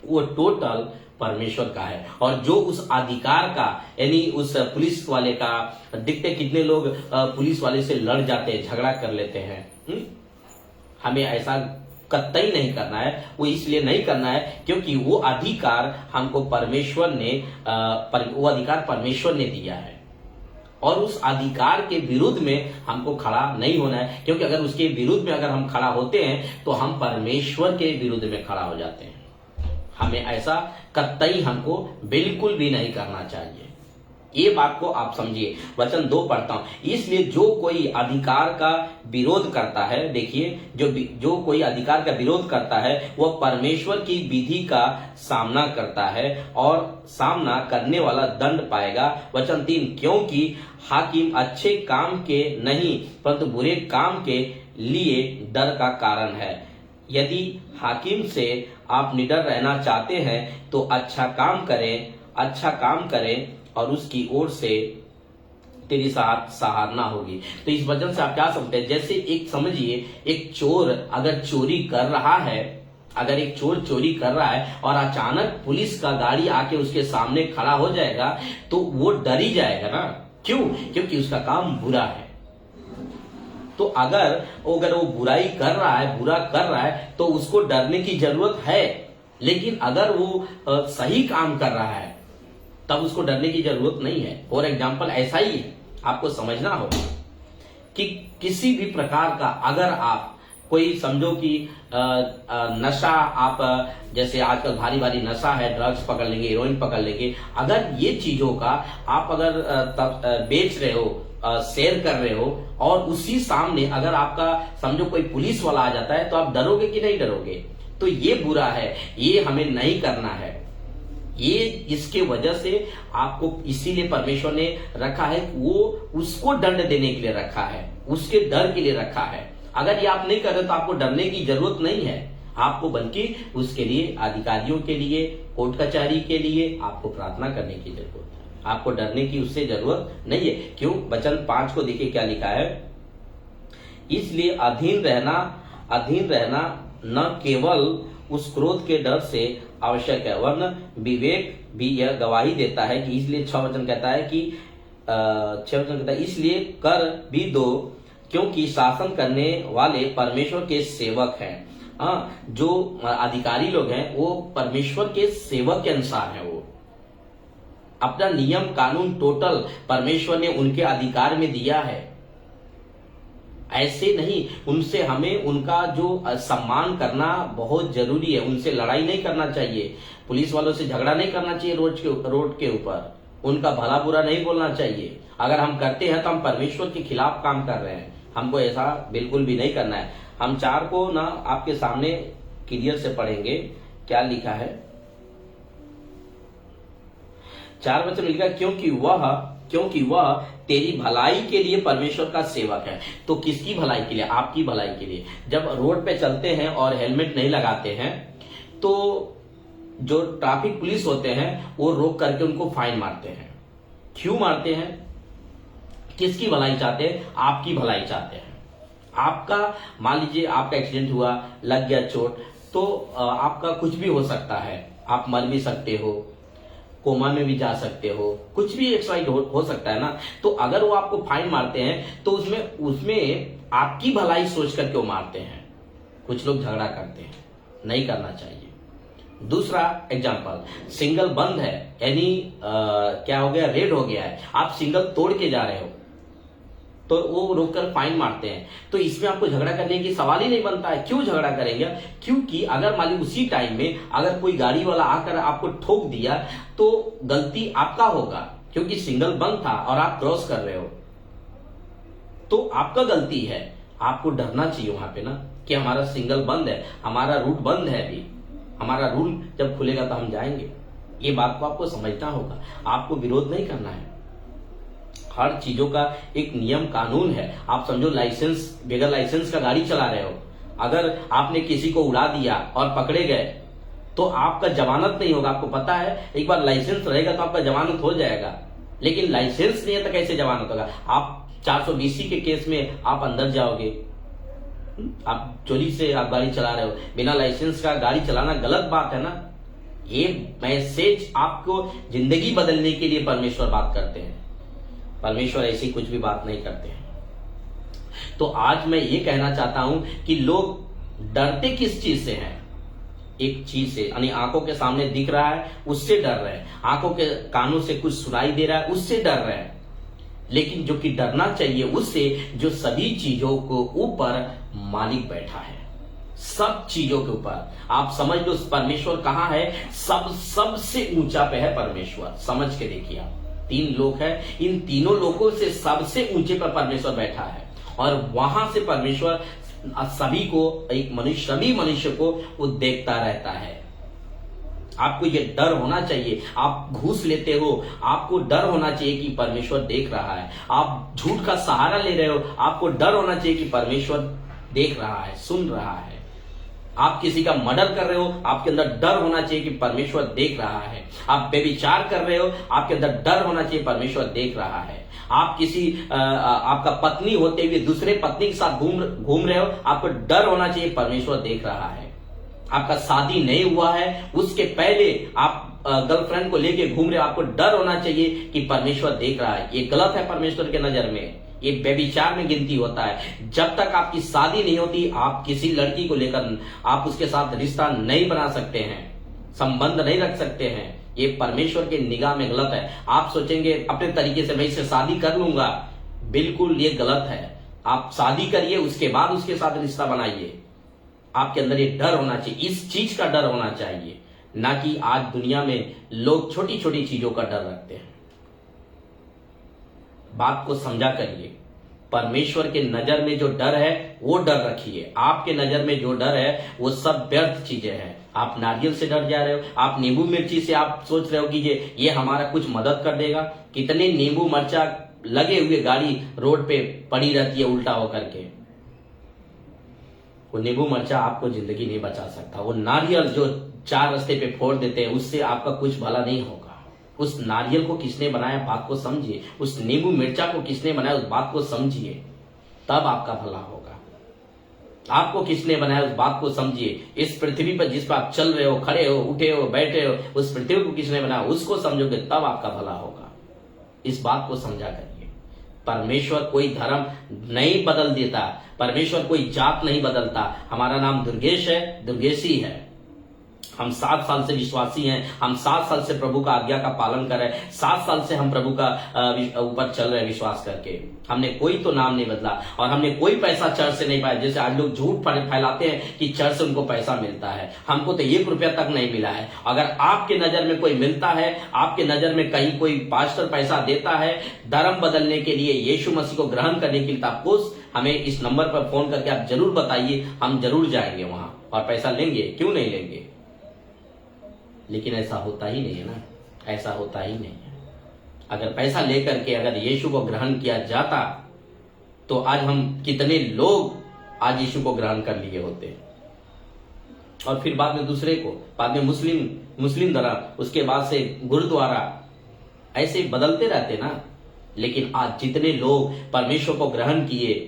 वो टोटल परमेश्वर का है। और जो उस अधिकार का, यानी उस पुलिस वाले का, दिखते कितने लोग पुलिस वाले से लड़ जाते हैं, झगड़ा कर लेते हैं। हमें ऐसा कतई नहीं करना है। वो इसलिए नहीं करना है क्योंकि वो अधिकार हमको परमेश्वर ने वो अधिकार परमेश्वर ने दिया है, और उस अधिकार के विरुद्ध में हमको खड़ा नहीं होना है। क्योंकि अगर उसके विरुद्ध में अगर हम खड़ा होते हैं तो हम परमेश्वर के विरुद्ध में खड़ा हो जाते हैं। हमें ऐसा कतई हमको बिल्कुल भी नहीं करना चाहिए। ये बात को आप समझिए। वचन 2 पढ़ता हूं। इसलिए जो कोई अधिकार का विरोध करता है, देखिए, जो कोई अधिकार का विरोध करता है वह परमेश्वर की विधि का सामना करता है और सामना करने वाला दंड पाएगा। वचन 3, क्योंकि हाकिम अच्छे काम के नहीं परंतु बुरे काम के लिए डर का कारण है। यदि हाकिम से आप निडर रहना चाहते हैं तो अच्छा काम करें और उसकी ओर से तेरी सराहना होगी। तो इस वजह से आप क्या समझते हैं, जैसे एक समझिए, एक चोर अगर चोरी कर रहा है, अगर एक चोर चोरी कर रहा है और अचानक पुलिस का गाड़ी आके उसके सामने खड़ा हो जाएगा तो वो डर ही जाएगा ना। क्यों? क्योंकि उसका काम बुरा है। तो अगर वो बुराई कर रहा है, बुरा कर रहा है, तो उसको डरने की जरूरत है। लेकिन अगर वो सही काम कर रहा है तब उसको डरने की जरूरत नहीं है। फॉर एग्जाम्पल ऐसा ही है, आपको समझना होगा कि किसी भी प्रकार का अगर आप कोई समझो कि नशा, आप जैसे आजकल भारी भारी नशा है, ड्रग्स पकड़ लेंगे, हेरोइन पकड़ लेंगे, अगर ये चीजों का आप अगर बेच रहे हो, शेयर कर रहे हो, और उसी सामने अगर आपका समझो कोई पुलिस वाला आ जाता है तो आप डरोगे कि नहीं डरोगे? तो ये बुरा है, ये हमें नहीं करना है। ये इसके वजह से आपको इसीलिए परमेश्वर ने रखा है, वो उसको दंड देने के लिए रखा है, उसके डर के लिए रखा है। अगर ये आप नहीं कर रहे तो आपको डरने की जरूरत नहीं है आपको, बल्कि उसके लिए, अधिकारियों के लिए, कोर्ट कचहरी के लिए आपको प्रार्थना करने की जरूरत है। आपको डरने की उससे जरूरत नहीं है। क्यों? वचन 5 को देखिए क्या लिखा है। इसलिए अधीन रहना न केवल उस क्रोध के डर से आवश्यक है, वरन विवेक भी यह गवाही देता है कि, इसलिए 6 वचन कहता है कि 6 वचन कहता है, इसलिए कर भी दो क्योंकि शासन करने वाले परमेश्वर के सेवक हैं। जो अधिकारी लोग हैं वो परमेश्वर के सेवक के अनुसार है। वो अपना नियम कानून टोटल परमेश्वर ने उनके अधिकार में दिया है। ऐसे नहीं, उनसे हमें उनका जो सम्मान करना बहुत जरूरी है। उनसे लड़ाई नहीं करना चाहिए, पुलिस वालों से झगड़ा नहीं करना चाहिए रोड के ऊपर, उनका भला बुरा नहीं बोलना चाहिए। अगर हम करते हैं तो हम परमेश्वर के खिलाफ काम कर रहे हैं। हमको ऐसा बिल्कुल भी नहीं करना है। हम 4 को ना आपके सामने क्लियर से पढ़ेंगे क्या लिखा है। 4 वचन लिखा, क्योंकि वह तेरी भलाई के लिए परमेश्वर का सेवक है। तो किसकी भलाई के लिए? आपकी भलाई के लिए। जब रोड पे चलते हैं और हेलमेट नहीं लगाते हैं तो जो ट्रैफिक पुलिस होते हैं वो रोक करके उनको फाइन मारते हैं। क्यों मारते हैं? किसकी भलाई चाहते हैं? आपकी भलाई चाहते हैं। आपका मान लीजिए आपका एक्सीडेंट हुआ, लग गया चोट, तो आपका कुछ भी हो सकता है, आप मर भी सकते हो, कोमा में भी जा सकते हो, कुछ भी एक्साइड हो सकता है ना। तो अगर वो आपको फाइन मारते हैं तो उसमें आपकी भलाई सोच करके वो मारते हैं। कुछ लोग झगड़ा करते हैं, नहीं करना चाहिए। दूसरा एग्जांपल, सिग्नल बंद है, यानी क्या हो गया, रेड हो गया है, आप सिग्नल तोड़ के जा रहे हो, तो वो रोककर फाइन मारते हैं। तो इसमें आपको झगड़ा करने की सवाल ही नहीं बनता है। क्यों झगड़ा करेंगे? क्योंकि अगर मान ली उसी टाइम में अगर कोई गाड़ी वाला आकर आपको ठोक दिया तो गलती आपका होगा, क्योंकि सिग्नल बंद था और आप क्रॉस कर रहे हो, तो आपका गलती है। आपको डरना चाहिए वहां पे ना कि हमारा सिग्नल बंद है, हमारा रूट बंद है, अभी हमारा रूल जब खुलेगा तो हम जाएंगे। ये बात को आपको समझना होगा। आपको विरोध नहीं करना है। हर चीजों का एक नियम कानून है। आप समझो लाइसेंस, बगैर लाइसेंस का गाड़ी चला रहे हो, अगर आपने किसी को उड़ा दिया और पकड़े गए तो आपका जमानत नहीं होगा। आपको पता है, एक बार लाइसेंस रहेगा तो आपका जमानत हो जाएगा, लेकिन लाइसेंस नहीं है तो कैसे जमानत होगा? आप 420 के केस में आप अंदर जाओगे। आप चोरी से आप गाड़ी चला रहे हो, बिना लाइसेंस का गाड़ी चलाना गलत बात है ना। ये मैसेज आपको जिंदगी बदलने के लिए परमेश्वर बात करते हैं। परमेश्वर ऐसी कुछ भी बात नहीं करते हैं। तो आज मैं ये कहना चाहता हूं कि लोग डरते किस चीज से हैं? एक चीज से, यानी आंखों के सामने दिख रहा है उससे डर रहे हैं, आंखों के कानों से कुछ सुनाई दे रहा है उससे डर रहे हैं। लेकिन जो कि डरना चाहिए उससे जो सभी चीजों को ऊपर मालिक बैठा है, सब चीजों के ऊपर। आप समझ लो परमेश्वर कहां है? सबसे ऊंचा पे है परमेश्वर। समझ के देखिए आप, 3 लोक है, इन तीनों लोकों से सबसे ऊंचे पर परमेश्वर बैठा है और वहां से परमेश्वर सभी को, एक मनुष्य, सभी मनुष्य को वो देखता रहता है। आपको ये डर होना चाहिए। आप घूस लेते हो, आपको डर होना चाहिए कि परमेश्वर देख रहा है। आप झूठ का सहारा ले रहे हो, आपको डर होना चाहिए कि परमेश्वर देख रहा है, सुन रहा है। आप किसी का मर्डर कर रहे हो, आपके अंदर डर होना चाहिए कि परमेश्वर देख रहा है। आप व्यभिचार कर रहे हो, आपके अंदर डर होना चाहिए परमेश्वर देख रहा है। आप किसी आपका पत्नी होते हुए दूसरे पत्नी के साथ घूम रहे हो, आपको डर होना चाहिए परमेश्वर देख रहा है। आपका शादी नहीं हुआ है, उसके पहले आप गर्लफ्रेंड को लेके घूम रहे हो, आपको डर होना चाहिए कि परमेश्वर देख रहा है। ये गलत है परमेश्वर के नजर में, ये व्यभिचार में गिनती होता है। जब तक आपकी शादी नहीं होती, आप किसी लड़की को लेकर आप उसके साथ रिश्ता नहीं बना सकते हैं, संबंध नहीं रख सकते हैं। ये परमेश्वर के निगाह में गलत है। आप सोचेंगे अपने तरीके से मैं इससे शादी कर लूंगा, बिल्कुल ये गलत है। आप शादी करिए, उसके बाद उसके साथ रिश्ता बनाइए। आपके अंदर ये डर होना चाहिए, इस चीज का डर होना चाहिए, ना कि आज दुनिया में लोग छोटी छोटी चीजों का डर रखते हैं। बात को समझा करिए। परमेश्वर के नजर में जो डर है वो डर रखिए। आपके नजर में जो डर है वो सब व्यर्थ चीजें हैं। आप नारियल से डर जा रहे हो, आप नींबू मिर्ची से आप सोच रहे हो कि ये हमारा कुछ मदद कर देगा। कितने नींबू मिर्चा लगे हुए गाड़ी रोड पे पड़ी रहती है उल्टा होकर के। वो नींबू मिर्चा आपको जिंदगी नहीं बचा सकता। वो नारियल जो 4 रास्ते पे फोड़ देते हैं, उससे आपका कुछ भला नहीं होगा। उस नारियल को किसने बनाया, बात को समझिए। उस नींबू मिर्चा को किसने बनाया, उस बात को समझिए, तब आपका भला होगा। आपको किसने बनाया, उस बात को समझिए। इस पृथ्वी पर जिस पर आप चल रहे हो, खड़े हो, उठे हो, बैठे हो, उस पृथ्वी को किसने बनाया, उसको समझोगे तब आपका भला होगा। इस बात को समझा करिए। परमेश्वर कोई धर्म नहीं बदल देता, परमेश्वर कोई जात नहीं बदलता। हमारा नाम दुर्गेश है, दुर्गेशी है। हम 7 साल से विश्वासी हैं, हम 7 साल से प्रभु का आज्ञा का पालन कर रहे हैं, 7 साल से हम प्रभु का ऊपर चल रहे हैं विश्वास करके। हमने कोई तो नाम नहीं बदला और हमने कोई पैसा चर्च से नहीं पाया। जैसे आज लोग झूठ फैलाते हैं कि चर्च से उनको पैसा मिलता है, हमको तो 1 रुपया तक नहीं मिला है। अगर आपके नजर में कोई मिलता है, आपके नजर में कहीं कोई पास्टर पैसा देता है धर्म बदलने के लिए, यीशु मसीह को ग्रहण करने के लिए, तब हमें इस नंबर पर फोन करके आप जरूर बताइए, हम जरूर जाएंगे वहां और पैसा लेंगे। क्यों नहीं लेंगे? लेकिन ऐसा होता ही नहीं है ना, ऐसा होता ही नहीं है। अगर पैसा लेकर के अगर यीशु को ग्रहण किया जाता तो आज हम कितने लोग आज यीशु को ग्रहण कर लिए होते, और फिर बाद में दूसरे को, बाद में मुस्लिम धर्म, उसके बाद से गुरुद्वारा, ऐसे बदलते रहते ना। लेकिन आज जितने लोग परमेश्वर को ग्रहण किए,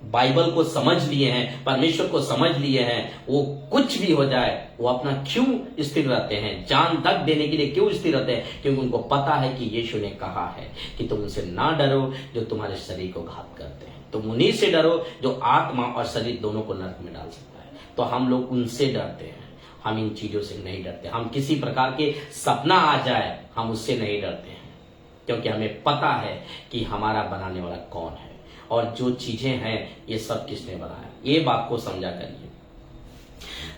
बाइबल को समझ लिए हैं, परमेश्वर को समझ लिए हैं, वो कुछ भी हो जाए वो अपना क्यों स्थिर रहते हैं, जान तक देने के लिए क्यों स्थिर रहते हैं? क्योंकि उनको पता है कि यीशु ने कहा है कि तुम उनसे ना डरो जो तुम्हारे शरीर को घात करते हैं, तुम उन्हीं से डरो जो आत्मा और शरीर दोनों को नरक में डाल सकता है। तो हम लोग उनसे डरते हैं, हम इन चीजों से नहीं डरते। हम किसी प्रकार के सपना आ जाए हम उससे नहीं डरते हैं, क्योंकि हमें पता है कि हमारा बनाने वाला कौन है। और जो चीजें हैं ये सब किसने बनाया, ये बात को समझा करिए।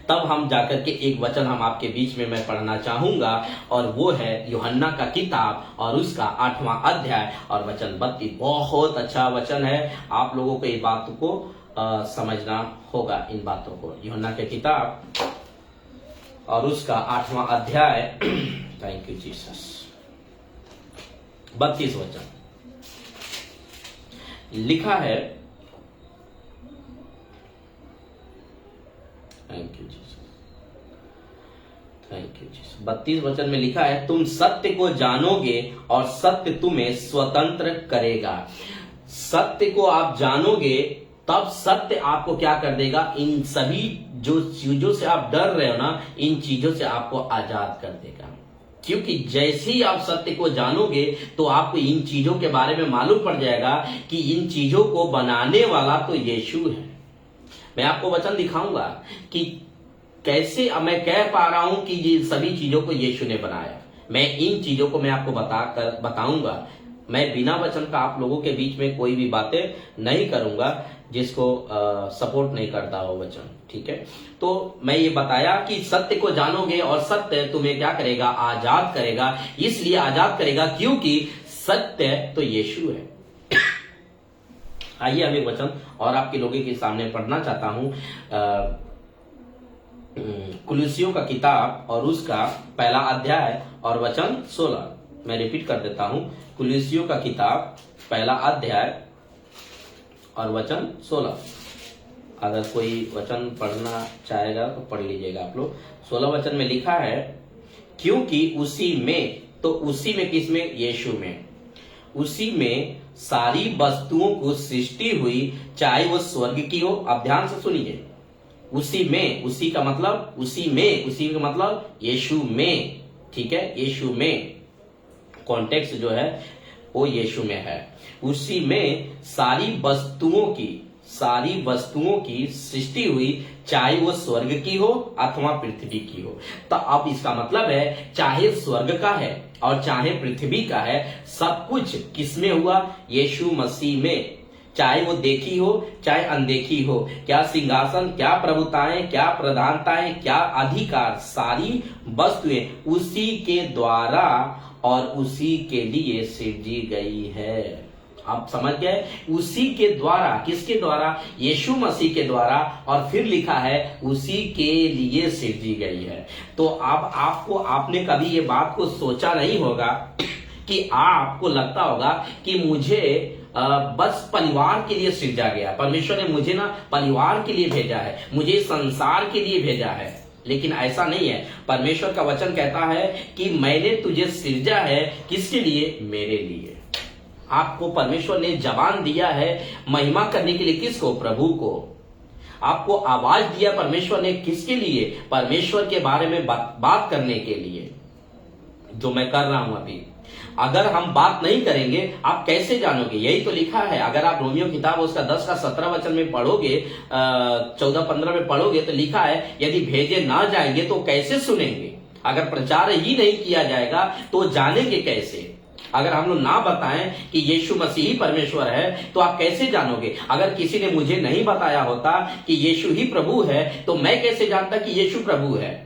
तब हम जाकर के एक वचन हम आपके बीच में मैं पढ़ना चाहूंगा, और वो है यूहन्ना का किताब और उसका 8वां अध्याय और वचन 32। बहुत अच्छा वचन है, आप लोगों को ये बात को समझना होगा, इन बातों को। यूहन्ना की किताब और उसका 8वां अध्याय, थैंक यू जीसस, 32 वचन लिखा है। Thank you Jesus, thank you Jesus. 32 वचन में लिखा है, तुम सत्य को जानोगे और सत्य तुम्हें स्वतंत्र करेगा। सत्य को आप जानोगे तब सत्य आपको क्या कर देगा, इन सभी जो चीजों से आप डर रहे हो ना, इन चीजों से आपको आजाद कर देगा। क्योंकि जैसे ही आप सत्य को जानोगे तो आपको इन चीजों के बारे में मालूम पड़ जाएगा कि इन चीजों को बनाने वाला तो यीशु है। मैं आपको वचन दिखाऊंगा कि कैसे अब मैं कह पा रहा हूं कि ये सभी चीजों को यीशु ने बनाया। मैं इन चीजों को मैं आपको बताऊंगा। मैं बिना वचन का आप लोगों के बीच में कोई भी बातें नहीं करूंगा जिसको सपोर्ट नहीं करता हो वचन, ठीक है। तो मैं ये बताया कि सत्य को जानोगे और सत्य तुम्हें क्या करेगा, आजाद करेगा। इसलिए आजाद करेगा क्योंकि सत्य तो यीशु है। आइए हम एक वचन और आपके लोगों के सामने पढ़ना चाहता हूं, कुलुसियों का किताब और उसका 1 अध्याय और वचन 16। मैं रिपीट कर देता हूं, कुलुसियों का किताब 1 अध्याय और वचन 16। अगर कोई वचन पढ़ना चाहेगा तो पढ़ लीजिएगा आप लोग। 16 वचन में लिखा है, क्योंकि उसी में, तो उसी में किसमें, यीशु में, उसी में सारी वस्तुओं को सृष्टि हुई, चाहे वो स्वर्ग की हो। आप ध्यान से सुनिए, उसी में, उसी का मतलब उसी में, उसी का मतलब यीशु में, ठीक है। यीशु में कॉन्टेक्स्ट जो है वो यीशु में है। उसी में सारी वस्तुओं की सृष्टि हुई, चाहे वो स्वर्ग की हो अथवा पृथ्वी की हो। तो अब इसका मतलब है चाहे स्वर्ग का है और चाहे पृथ्वी का है, सब कुछ किसमें हुआ, यीशु मसीह में। चाहे वो देखी हो चाहे अनदेखी हो, क्या सिंहासन, क्या प्रभुताएं, क्या प्रधानताएं, क्या अधिकार, सारी वस्तुएं उसी के द्वारा और उसी के लिए सृजी गई है। आप समझ गए, उसी के द्वारा, किसके द्वारा, यीशु मसीह के द्वारा, और फिर लिखा है उसी के लिए सृजी गई है। तो अब आपने कभी ये बात को सोचा नहीं होगा कि आपको लगता होगा कि मुझे बस परिवार के लिए सृजा गया, परमेश्वर ने मुझे ना परिवार के लिए भेजा है, मुझे संसार के लिए भेजा है। लेकिन ऐसा नहीं है। परमेश्वर का वचन कहता है कि मैंने तुझे सृजा है, किसके लिए, मेरे लिए। आपको परमेश्वर ने जबान दिया है महिमा करने के लिए, किसको, प्रभु को। आपको आवाज दिया परमेश्वर ने, किसके लिए, परमेश्वर के बारे में बात करने के लिए, जो मैं कर रहा हूं अभी। अगर हम बात नहीं करेंगे आप कैसे जानोगे, यही तो लिखा है। अगर आप रोमियो किताब उसका 10 का 17 वचन में पढ़ोगे, 14-15 में पढ़ोगे तो लिखा है, यदि भेजे ना जाएंगे तो कैसे सुनेंगे। अगर प्रचार ही नहीं किया जाएगा तो जानेंगे कैसे। अगर हम लोग ना बताएं कि यीशु मसीह ही परमेश्वर है तो आप कैसे जानोगे। अगर किसी ने मुझे नहीं बताया होता कि यीशु ही प्रभु है तो मैं कैसे जानता कि यीशु प्रभु है।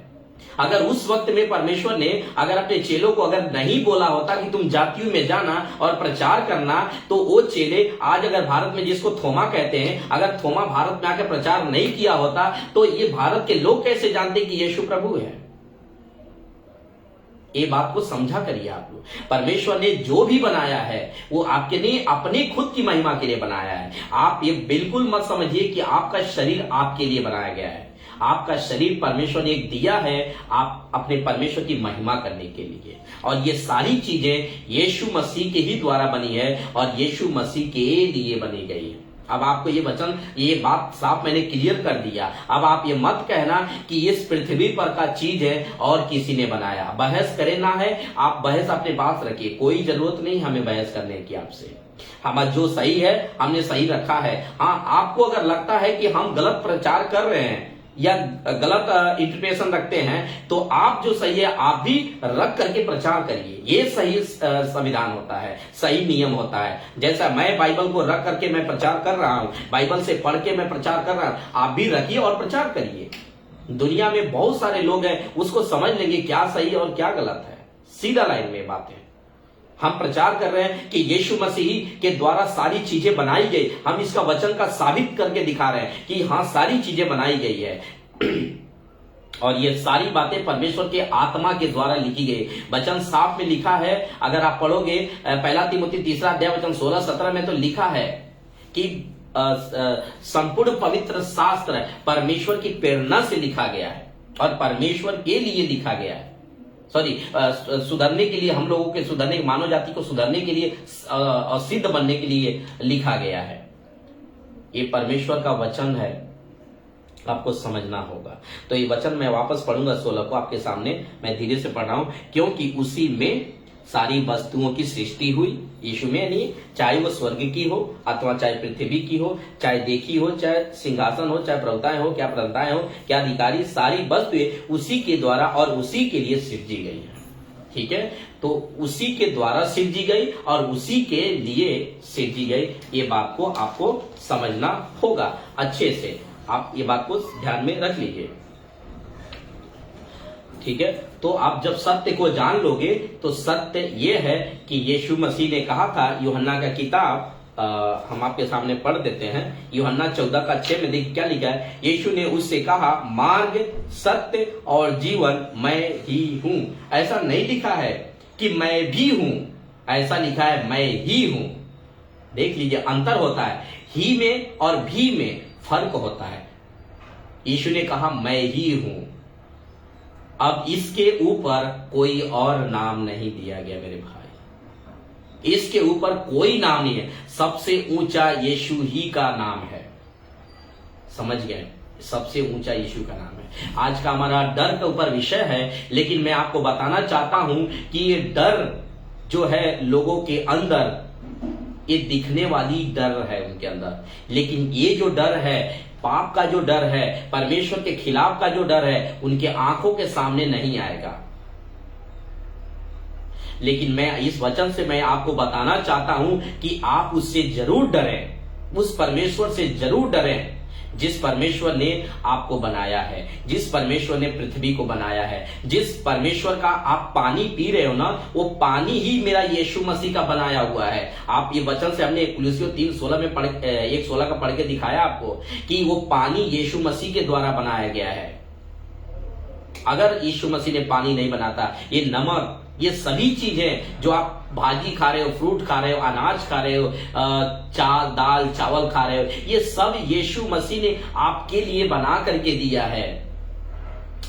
अगर उस वक्त में परमेश्वर ने अगर अपने चेलों को अगर नहीं बोला होता कि तुम जातियों में जाना और प्रचार करना, तो वो चेले आज अगर भारत में, जिसको थोमा कहते हैं, अगर थोमा भारत में आकर प्रचार नहीं किया होता तो ये भारत के लोग कैसे जानते कि यीशु प्रभु है। ये बात को समझा करिए आप लोग। परमेश्वर ने जो भी बनाया है वो आपके लिए, अपने खुद की महिमा के लिए बनाया है। आप ये बिल्कुल मत समझिए कि आपका शरीर आपके लिए बनाया गया है। आपका शरीर परमेश्वर ने एक दिया है आप अपने परमेश्वर की महिमा करने के लिए, और ये सारी चीजें यीशु मसीह के ही द्वारा बनी है और यीशु मसीह के लिए बनी गई है। अब आपको ये वचन, ये बात साफ मैंने क्लियर कर दिया। अब आप ये मत कहना कि इस पृथ्वी पर का चीज है और किसी ने बनाया। बहस करे ना है, आप बहस अपने पास रखिए, कोई जरूरत नहीं हमें बहस करने की आपसे। हम जो सही है हमने सही रखा है। हाँ, आपको अगर लगता है कि हम गलत प्रचार कर रहे हैं या गलत इंटरप्रिटेशन रखते हैं, तो आप जो सही है आप भी रख करके प्रचार करिए। ये सही संविधान होता है, सही नियम होता है। जैसा मैं बाइबल को रख करके मैं प्रचार कर रहा हूं, बाइबल से पढ़ के मैं प्रचार कर रहा हूं, आप भी रखिए और प्रचार करिए। दुनिया में बहुत सारे लोग हैं, उसको समझ लेंगे क्या सही और क्या गलत है, सीधा लाइन में बातें। हम प्रचार कर रहे हैं कि यीशु मसीह के द्वारा सारी चीजें बनाई गई, हम इसका वचन का साबित करके दिखा रहे हैं कि हाँ सारी चीजें बनाई गई है और ये सारी बातें परमेश्वर के आत्मा के द्वारा लिखी गई। वचन साफ में लिखा है, अगर आप पढ़ोगे 1 तीमुथी 3 अध्याय वचन 16-17 में तो लिखा है कि संपूर्ण पवित्र शास्त्र परमेश्वर की प्रेरणा से लिखा गया है और परमेश्वर के लिए लिखा गया है। सुधरने के लिए, हम लोगों के सुधरने, मानव जाति को सुधरने के लिए और सिद्ध बनने के लिए लिखा गया है। ये परमेश्वर का वचन है, आपको समझना होगा। तो ये वचन मैं वापस पढ़ूंगा 16 को आपके सामने, मैं धीरे से पढ़ रहा हूं, क्योंकि उसी में सारी वस्तुओं की सृष्टि हुई, यीशु में नहीं, चाहे वो स्वर्ग की हो अथवा चाहे पृथ्वी की हो, चाहे देखी हो, चाहे सिंहासन हो, चाहे प्रभुताएं हो, क्या प्रधानताएं हो, क्या अधिकारी, सारी वस्तुएं उसी के द्वारा और उसी के लिए सृजी गई है। ठीक है, तो उसी के द्वारा सृजी गई और उसी के लिए सृजी गई। ये बात को आपको समझना होगा अच्छे से, आप ये बात को ध्यान में रख लीजिए। ठीक है, तो आप जब सत्य को जान लोगे तो सत्य ये है कि यीशु मसीह ने कहा था, यूहन्ना का किताब हम आपके सामने पढ़ देते हैं, यूहन्ना 14:6 में देखिए क्या लिखा है। यीशु ने उससे कहा, मार्ग, सत्य और जीवन मैं ही हूं। ऐसा नहीं लिखा है कि मैं भी हूं, ऐसा लिखा है मैं ही हूं। देख लीजिए, अंतर होता है, ही में और भी में फर्क होता है। यीशु ने कहा मैं ही हूं, अब इसके ऊपर कोई और नाम नहीं दिया गया मेरे भाई, इसके ऊपर कोई नाम नहीं है, सबसे ऊंचा यीशु ही का नाम है। समझ गए, सबसे ऊंचा यीशु का नाम है। आज का हमारा डर के ऊपर विषय है, लेकिन मैं आपको बताना चाहता हूं कि ये डर जो है लोगों के अंदर, ये दिखने वाली डर है उनके अंदर, लेकिन ये जो डर है, पाप का जो डर है, परमेश्वर के खिलाफ का जो डर है, उनके आंखों के सामने नहीं आएगा। लेकिन मैं इस वचन से मैं आपको बताना चाहता हूं कि आप उससे जरूर डरें, उस परमेश्वर से जरूर डरें जिस परमेश्वर ने आपको बनाया है, जिस परमेश्वर ने पृथ्वी को बनाया है, जिस परमेश्वर का आप पानी पी रहे हो ना, वो पानी ही मेरा यीशु मसीह का बनाया हुआ है। आप ये वचन से हमने कुलुस्सियों 3:16 में 1:16 का पढ़ के दिखाया आपको कि वो पानी यीशु मसीह के द्वारा बनाया गया है। अगर यीशु मसीह ने पानी नहीं बनाता, ये नमक, ये सभी चीजें जो आप भाजी खा रहे हो, फ्रूट खा रहे हो, अनाज खा रहे हो, दाल चावल खा रहे हो, ये सब यीशु मसीह ने आपके लिए बना करके दिया है।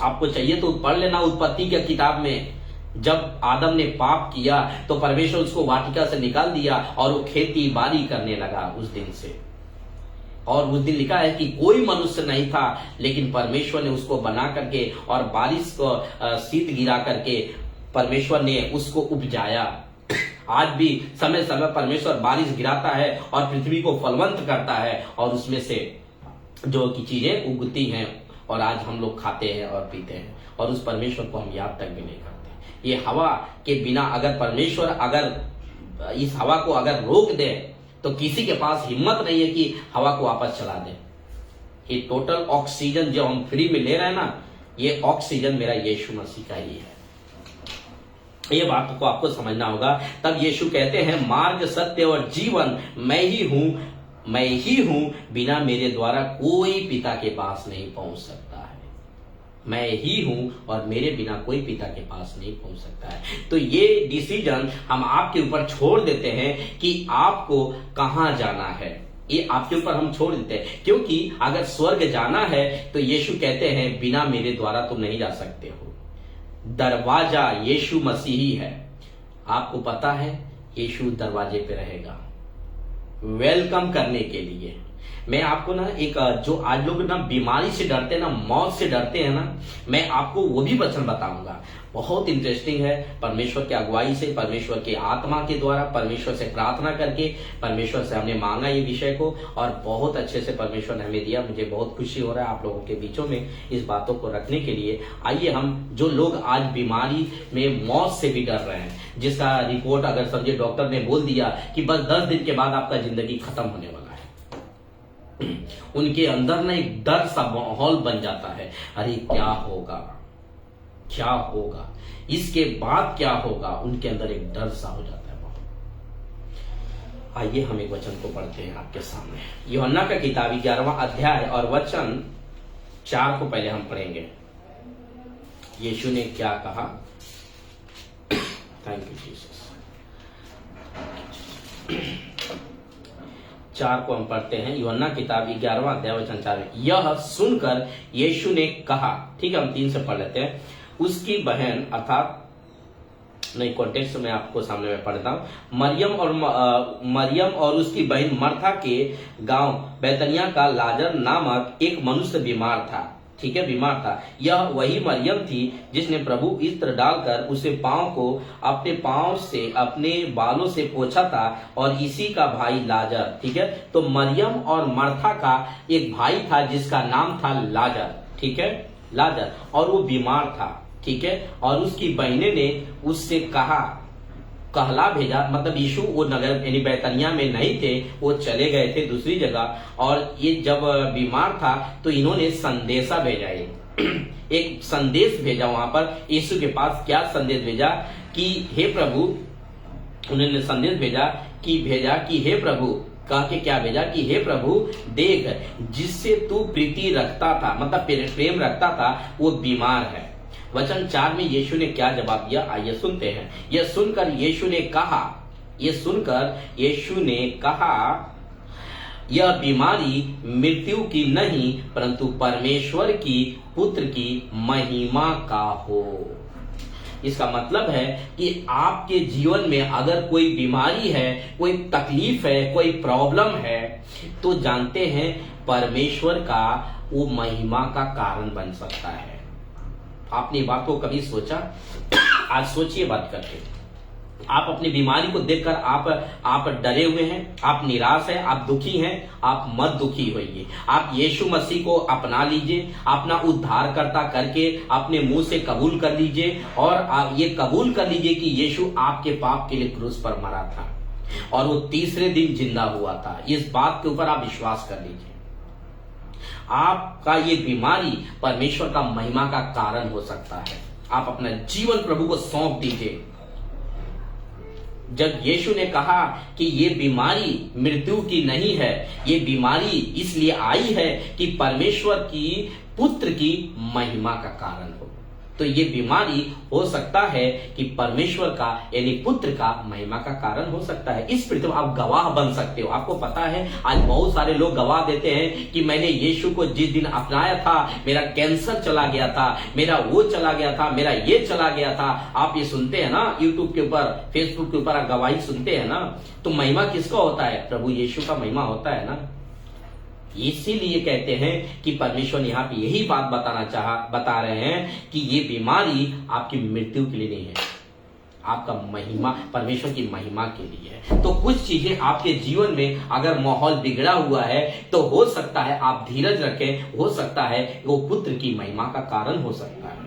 आपको चाहिए तो पढ़ लेना उत्पत्ति की किताब में, जब आदम ने पाप किया तो परमेश्वर उसको वाटिका से निकाल दिया और वो खेती बाड़ी करने लगा उस दिन से। और उस दिन लिखा है कि कोई मनुष्य नहीं था, लेकिन परमेश्वर ने उसको बना करके और बारिश को शीत गिरा करके परमेश्वर ने उसको उपजाया। आज भी समय समय परमेश्वर बारिश गिराता है और पृथ्वी को फलवंत करता है और उसमें से जो की चीजें उगती हैं और आज हम लोग खाते हैं और पीते हैं, और उस परमेश्वर को हम याद तक भी नहीं करते। ये हवा के बिना अगर परमेश्वर अगर इस हवा को अगर रोक दे तो किसी के पास हिम्मत नहीं है कि हवा को वापस चला दे। ये टोटल ऑक्सीजन जो हम फ्री में ले रहे हैं ना, ये ऑक्सीजन मेरा यीशु मसीह का ही है। ये बात को आपको समझना होगा। तब यीशु कहते हैं, मार्ग, सत्य और जीवन मैं ही हूं, मैं ही हूं, बिना मेरे द्वारा कोई पिता के पास नहीं पहुंच सकता है। मैं ही हूं और मेरे बिना कोई पिता के पास नहीं पहुंच सकता है। तो ये डिसीजन हम आपके ऊपर छोड़ देते हैं कि आपको कहां जाना है, ये आपके ऊपर हम छोड़ देते हैं। क्योंकि अगर स्वर्ग जाना है तो यीशु कहते हैं, बिना मेरे द्वारा तुम नहीं जा सकते हो। दरवाजा यीशु मसीह ही है। आपको पता है, यीशु दरवाजे पे रहेगा वेलकम करने के लिए। मैं आपको ना एक जो आज लोग ना बीमारी से डरते हैं ना, मौत से डरते हैं ना, मैं आपको वो भी वचन बताऊंगा। बहुत इंटरेस्टिंग है। परमेश्वर की अगुवाई से, परमेश्वर की आत्मा के द्वारा, परमेश्वर से प्रार्थना करके, परमेश्वर से हमने मांगा ये विषय को और बहुत अच्छे से परमेश्वर ने हमें दिया। मुझे बहुत खुशी हो रहा है आप लोगों के बीचों में इस बातों को रखने के लिए। आइए हम जो लोग आज बीमारी में मौत से भी डर रहे हैं, जिसका रिपोर्ट अगर समझे डॉक्टर ने बोल दिया कि बस 10 दिन के बाद आपका जिंदगी खत्म होने वाला है, उनके अंदर ना एक डर सा माहौल बन जाता है। अरे क्या होगा, क्या होगा, इसके बाद क्या होगा, उनके अंदर एक डर सा हो जाता है बहुत। आइए हम एक वचन को पढ़ते हैं आपके सामने। यूहन्ना का किताब 11वां अध्याय और वचन 4 को पहले हम पढ़ेंगे। यीशु ने क्या कहा? Thank you Jesus. 4 को हम पढ़ते हैं। यूहन्ना किताब 11वां अध्याय वचन 4 में, यह सुनकर यीशु ने कहा, ठीक है हम 3 से पढ़ लेते हैं। उसकी बहन अर्थात नहीं, कॉन्टेक्स्ट में आपको सामने में पढ़ता हूं। मरियम और उसकी बहन मर्था के गांव बैतनिया का लाजर नामक एक मनुष्य बीमार था, ठीक है, बीमार था। यह वही मरियम थी जिसने प्रभु इत्र डालकर उसे पांव को अपने पांव से, अपने बालों से पोंछा था, और इसी का भाई लाजर, ठीक है। तो मरियम और मर्था का एक भाई था जिसका नाम था लाजर, ठीक है, लाजर, और वो बीमार था, ठीक है। और उसकी बहने ने उससे कहला भेजा, मतलब यीशु वो नगर यानी बैतनिया में नहीं थे, वो चले गए थे दूसरी जगह। और ये जब बीमार था तो इन्होंने संदेशा भेजा, एक संदेश भेजा वहां पर यीशु के पास। क्या संदेश भेजा? कि हे प्रभु, उन्होंने संदेश भेजा कि हे प्रभु, कह के क्या भेजा कि हे प्रभु देख, जिससे तू प्रीति रखता था, मतलब प्रेम रखता था, वो बीमार है। वचन 4 में यीशु ने क्या जवाब दिया, आइए सुनते हैं। यह सुनकर यीशु ने कहा, यह बीमारी मृत्यु की नहीं परंतु परमेश्वर की पुत्र की महिमा का हो। इसका मतलब है कि आपके जीवन में अगर कोई बीमारी है, कोई तकलीफ है, कोई प्रॉब्लम है, तो जानते हैं परमेश्वर का वो महिमा का कारण बन सकता है। आपने बात को कभी सोचा? आज सोचिए बात करके। आप अपनी बीमारी को देखकर आप डरे हुए हैं, आप निराश हैं, आप दुखी हैं, आप मत दुखी होइए। आप यीशु मसीह को अपना लीजिए, अपना उद्धारकर्ता करके अपने मुंह से कबूल कर लीजिए, और आप ये कबूल कर लीजिए कि यीशु आपके पाप के लिए क्रूस पर मरा था और वो तीसरे दिन जिंदा हुआ था। इस बात के ऊपर आप विश्वास कर लीजिए। आपका ये बीमारी परमेश्वर का महिमा का कारण हो सकता है। आप अपना जीवन प्रभु को सौंप दीजिए। जब यीशु ने कहा कि ये बीमारी मृत्यु की नहीं है, ये बीमारी इसलिए आई है कि परमेश्वर की पुत्र की महिमा का कारण हो, तो ये बीमारी हो सकता है कि परमेश्वर का यानी पुत्र का महिमा का कारण हो सकता है। इस पृथ्वी आप गवाह बन सकते हो। आपको पता है आज बहुत सारे लोग गवाह देते हैं कि मैंने यीशु को जिस दिन अपनाया था मेरा कैंसर चला गया था, मेरा वो चला गया था, मेरा ये चला गया था। आप ये सुनते हैं ना, यूट्यूब के ऊपर, फेसबुक के ऊपर आप गवाही सुनते हैं ना। तो महिमा किसका होता है? प्रभु यीशु का महिमा होता है ना। इसीलिए कहते हैं कि परमेश्वर ने यहाँ पे यही बात बता रहे हैं कि ये बीमारी आपकी मृत्यु के लिए नहीं है, आपका महिमा, परमेश्वर की महिमा के लिए है। तो कुछ चीजें आपके जीवन में अगर माहौल बिगड़ा हुआ है तो हो सकता है आप धीरज रखें, हो सकता है वो पुत्र की महिमा का कारण हो सकता है।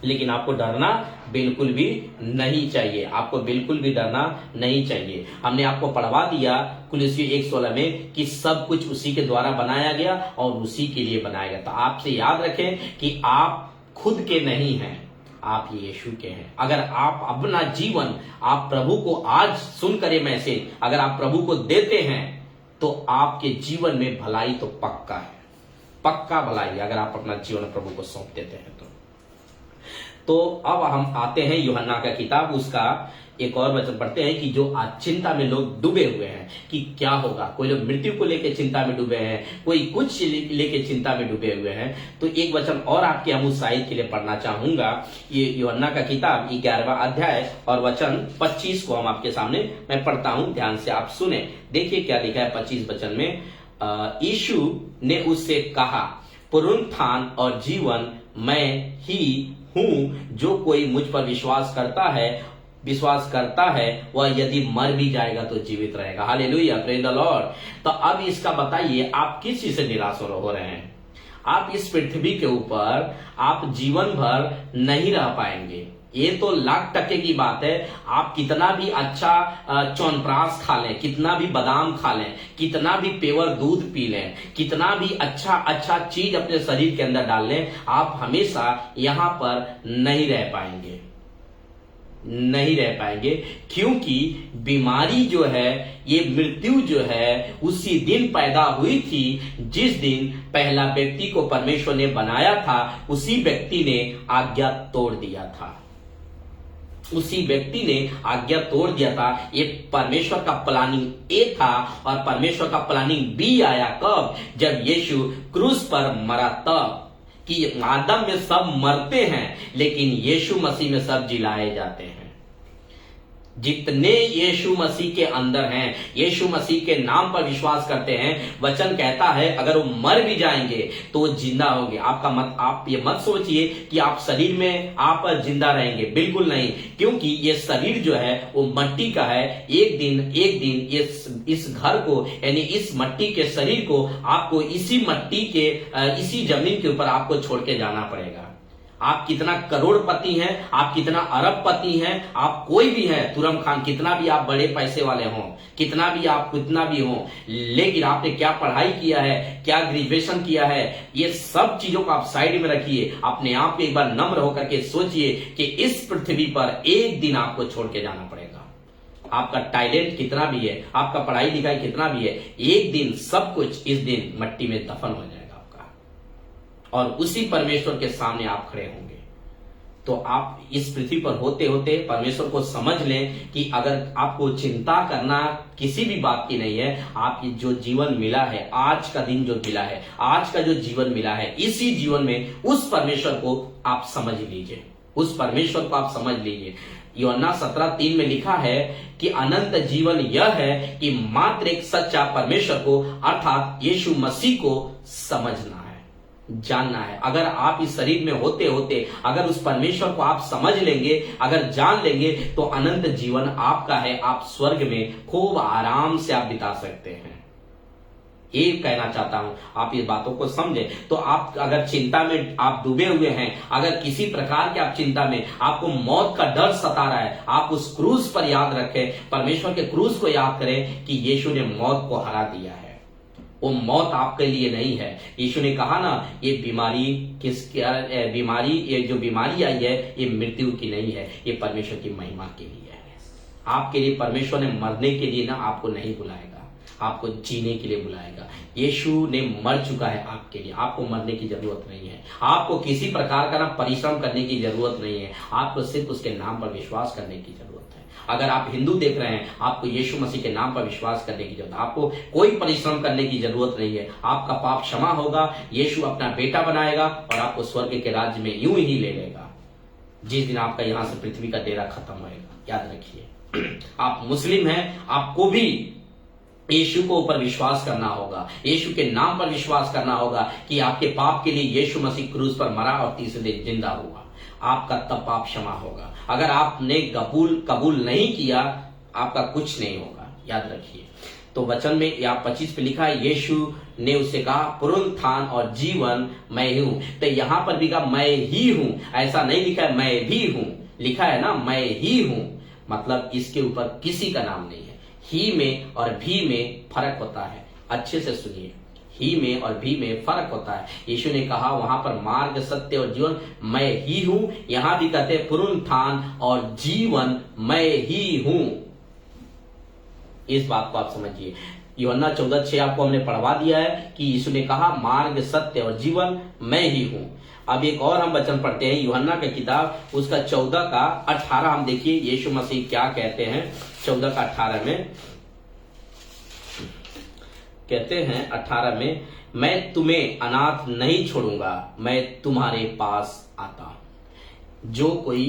लेकिन आपको डरना बिल्कुल भी नहीं चाहिए, आपको बिल्कुल भी डरना नहीं चाहिए। हमने आपको पढ़वा दिया कुलुस्सी 1:16 में कि सब कुछ उसी के द्वारा बनाया गया और उसी के लिए बनाया गया। तो आपसे याद रखें कि आप खुद के नहीं हैं, आप यीशु के हैं। अगर आप अपना जीवन आप प्रभु को आज सुनकर ये मैसेज अगर आप प्रभु को देते हैं तो आपके जीवन में भलाई तो पक्का है, पक्का भलाई, अगर आप अपना जीवन प्रभु को सौंप देते हैं तो अब हम आते हैं यूहन्ना का किताब, उसका एक और वचन पढ़ते हैं कि जो आज चिंता में लोग डूबे हुए हैं कि क्या होगा। कोई लोग मृत्यु को लेकर चिंता में डूबे हैं, कोई कुछ लेके चिंता में डूबे हुए हैं। तो एक वचन और आपके हम उत्साहित के लिए पढ़ना चाहूंगा। ये यूहन्ना का किताब 11वां अध्याय और वचन 25 को हम आपके सामने मैं पढ़ता हूं, ध्यान से आप सुने। देखिए क्या लिखा है 25 वचन में। यीशु ने उससे कहा, पुनरुत्थान और जीवन मैं ही हूं, जो कोई मुझ पर विश्वास करता है वह यदि मर भी जाएगा तो जीवित रहेगा। Hallelujah, praise the Lord. तो अब इसका बताइए, आप किस चीज से निराश हो रहे हैं? आप इस पृथ्वी के ऊपर आप जीवन भर नहीं रह पाएंगे, ये तो लाख टके की बात है। आप कितना भी अच्छा च्यवनप्राश खा लें, कितना भी बादाम खा लें, कितना भी पेवर दूध पी लें, कितना भी अच्छा चीज अपने शरीर के अंदर डाल लें, आप हमेशा यहां पर नहीं रह पाएंगे, क्योंकि बीमारी जो है, ये मृत्यु जो है, उसी दिन पैदा हुई थी जिस दिन पहला व्यक्ति को परमेश्वर ने बनाया था। उसी व्यक्ति ने आज्ञा तोड़ दिया था, ये परमेश्वर का प्लानिंग ए था। और परमेश्वर का प्लानिंग बी आया कब? जब यीशु क्रूस पर मरा तब, कि आदम में सब मरते हैं लेकिन यीशु मसीह में सब जिलाए जाते हैं। जितने यीशु मसीह के अंदर हैं, यीशु मसीह के नाम पर विश्वास करते हैं, वचन कहता है अगर वो मर भी जाएंगे तो वो जिंदा होंगे। आप ये मत सोचिए कि आप शरीर में आप जिंदा रहेंगे, बिल्कुल नहीं, क्योंकि ये शरीर जो है वो मट्टी का है। एक दिन इस घर को, यानी इस मट्टी के शरीर को आपको इसी जमीन के ऊपर आपको छोड़ के जाना पड़ेगा। आप कितना करोड़पति हैं, आप कितना अरबपति हैं, आप कोई भी हैं, तुरम खान, कितना भी आप बड़े पैसे वाले हों, कितना भी हों, लेकिन आपने क्या पढ़ाई किया है, क्या ग्रेजुएशन किया है, ये सब चीजों को आप साइड में रखिए। अपने आप को एक बार नम्र होकर के सोचिए कि इस पृथ्वी पर एक दिन आपको छोड़ के जाना पड़ेगा। आपका टैलेंट कितना भी है, आपका पढ़ाई लिखाई कितना भी है, एक दिन सब कुछ इस दिन मट्टी में दफन हो जाएगा और उसी परमेश्वर के सामने आप खड़े होंगे। तो आप इस पृथ्वी पर होते होते परमेश्वर को समझ लें कि अगर आपको चिंता करना किसी भी बात की नहीं है, आप जो जीवन मिला है, आज का दिन जो मिला है, आज का जो जीवन मिला है, इसी जीवन में उस परमेश्वर को आप समझ लीजिए। यूहन्ना 17:3 में लिखा है कि अनंत जीवन यह है कि मात्र एक सच्चा परमेश्वर को अर्थात यीशु मसीह को समझना है, जानना है। अगर आप इस शरीर में होते होते अगर उस परमेश्वर को आप समझ लेंगे, अगर जान लेंगे, तो अनंत जीवन आपका है। आप स्वर्ग में खूब आराम से आप बिता सकते हैं। ये कहना चाहता हूं, आप ये बातों को समझें। तो आप अगर चिंता में आप डूबे हुए हैं, अगर किसी प्रकार के आप चिंता में, आपको मौत का डर सता रहा है, आप उस क्रूस पर याद रखें, परमेश्वर के क्रूस को याद करें कि यीशु ने मौत को हरा दिया है। वो मौत आपके लिए नहीं है। यीशु ने कहा ना, ये जो बीमारी आई है, ये मृत्यु की नहीं है, ये परमेश्वर की महिमा के लिए है। आपके लिए परमेश्वर ने मरने के लिए ना आपको नहीं बुलाएगा, आपको जीने के लिए बुलाएगा। यीशु ने मर चुका है आपके लिए, आपको मरने की जरूरत नहीं है। आपको किसी प्रकार का ना परिश्रम करने की जरूरत नहीं है, आपको सिर्फ उसके नाम पर विश्वास करने की जरूरत है। अगर आप हिंदू देख रहे हैं, आपको यीशु मसीह के नाम पर विश्वास करने की जरूरत है। आपको कोई परिश्रम करने की जरूरत नहीं है। आपका पाप क्षमा होगा, यीशु अपना बेटा बनाएगा और आपको स्वर्ग के राज्य में यूं ही ले लेगा जिस दिन आपका यहां से पृथ्वी का डेरा खत्म होएगा। याद रखिए, आप मुस्लिम हैं, आपको भी यीशु को ऊपर विश्वास करना होगा, यीशु के नाम पर विश्वास करना होगा कि आपके पाप के लिए यीशु मसीह क्रूस पर मरा और तीसरे दिन जिंदा हुआ। आपका तब पाप क्षमा होगा। अगर आपने कबूल नहीं किया, आपका कुछ नहीं होगा। याद रखिए। तो वचन में या 25 पे लिखा है, यीशु ने उसे कहा, पुनरुत्थान और जीवन मैं ही हूं। तो यहां पर भी कहा मैं ही हूं, ऐसा नहीं लिखा है मैं भी हूं, लिखा है ना मैं ही हूं। मतलब इसके ऊपर किसी का नाम नहीं है। ही में और भी में फर्क होता है, अच्छे से सुनिए। ही में और भी में फर्क होता है। यीशु ने कहा वहां पर मार्ग, सत्य और जीवन मैं ही हूं, यहां भी कहते हैं पुनरुत्थान और जीवन मैं ही हूं। इस बात को आप समझिए। यूहन्ना 14:6 आपको हमने पढ़वा दिया है कि यीशु ने कहा मार्ग, सत्य और जीवन मैं ही हूं। अब एक और हम वचन पढ़ते हैं, यूहन्ना की किताब उसका 14:18 हम देखिए यीशु मसीह क्या कहते हैं। 14:18 में कहते हैं, 18 में, मैं तुम्हें अनाथ नहीं छोड़ूंगा, मैं तुम्हारे पास आता हूं। जो कोई